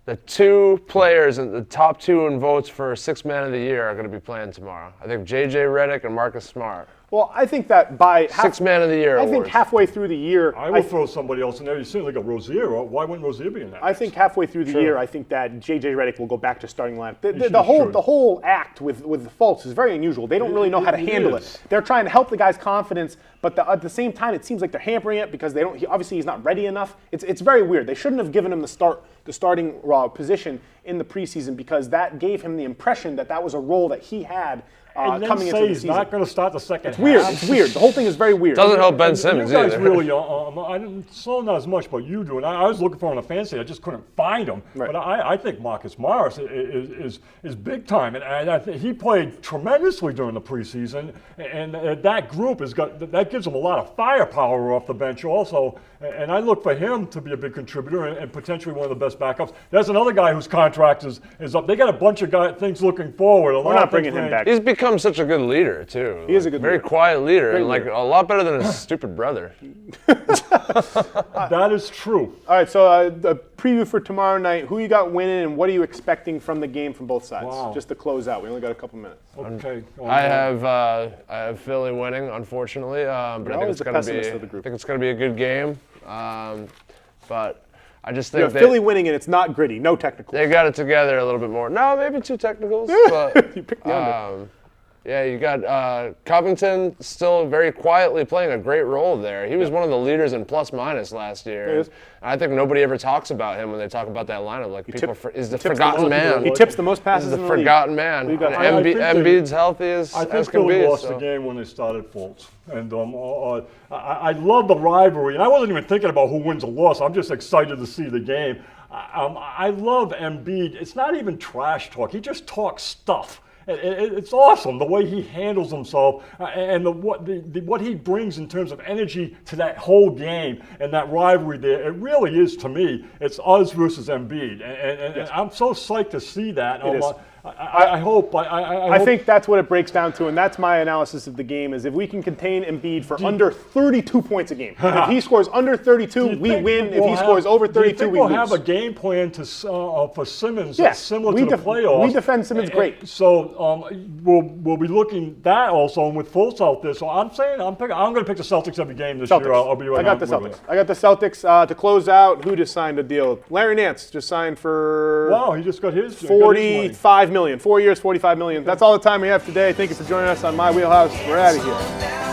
the 2 players, the top 2 in votes for 6th man of the year are going to be playing tomorrow. I think J.J. Redick and Marcus Smart. Well, I think that by 6th man of the year. I think halfway through the year, I will throw somebody else in there. You certainly got Rozier. Why wouldn't Rozier be in that? I think halfway through the year, I think that J.J. Redick will go back to starting lineup. The whole act with the Fultz is very unusual. They don't really know how to handle it. They're trying to help the guy's confidence, but at the same time, it seems like they're hampering it because obviously he's not ready enough. It's very weird. They shouldn't have given him the starting position in the preseason because that gave him the impression that was a role that he had. And then coming say into the he's season. not going to start the second half. It's weird. The whole thing is very weird. Doesn't help Ben Simmons you guys either. really, I didn't slow not as much, but you do. And I was looking for him on a fantasy. I just couldn't find him. Right. But I think Marcus Morris is big time, and I think he played tremendously during the preseason. And that group that gives him a lot of firepower off the bench also. And I look for him to be a big contributor and potentially one of the best backups. There's another guy whose contract is up. They got a bunch of things looking forward. We're not bringing him back. He's become such a good leader too. He is a good very leader. quiet leader, Great and like leader. a lot better than his stupid brother. That is true. All right, so the preview for tomorrow night. Who you got winning, and what are you expecting from the game from both sides? Wow. Just to close out. We only got a couple minutes. Okay. I have Philly winning, unfortunately, but I think always it's the going to pessimist be. of the group. I think it's going to be a good game, but I just think You have Philly winning, and it's not gritty. No technical. they got it together a little bit more. No, maybe 2 technicals, but You picked the under. yeah, you got Covington still very quietly playing a great role there. He was one of the leaders in plus minus last year. He is. And I think nobody ever talks about him when they talk about that lineup. Like people, is the tips the forgotten most- man. He tips the most passes He's in the the league. forgotten man. Who you got? And I think Embiid's healthy as I think can Philly be. lost so. the game when they started Fultz. And I love the rivalry. And I wasn't even thinking about who wins or loss. I'm just excited to see the game. I love Embiid. It's not even trash talk. He just talks stuff. It's awesome the way he handles himself and what he brings in terms of energy to that whole game and that rivalry there. It really is, to me, it's us versus Embiid. And I'm so psyched to see that. It is. I hope. I think that's what it breaks down to, and that's my analysis of the game, is if we can contain Embiid for under 32 points a game. If he scores under 32, we win. If he scores over 32, we we'll lose. have a game plan for Simmons Yeah, that's similar we to the playoffs. we defend Simmons great. So we'll be looking that also, and with Fultz out there. So I'm saying I'm going to pick the Celtics every game this year. I'll be right I got the on with Celtics. it. I got the Celtics to close out. Who just signed a deal? Larry Nance just signed for Wow, he just got his 45 million. 4 years, 45 million. That's all the time we have today. Thank you for joining us on My Wheelhouse. We're out of here.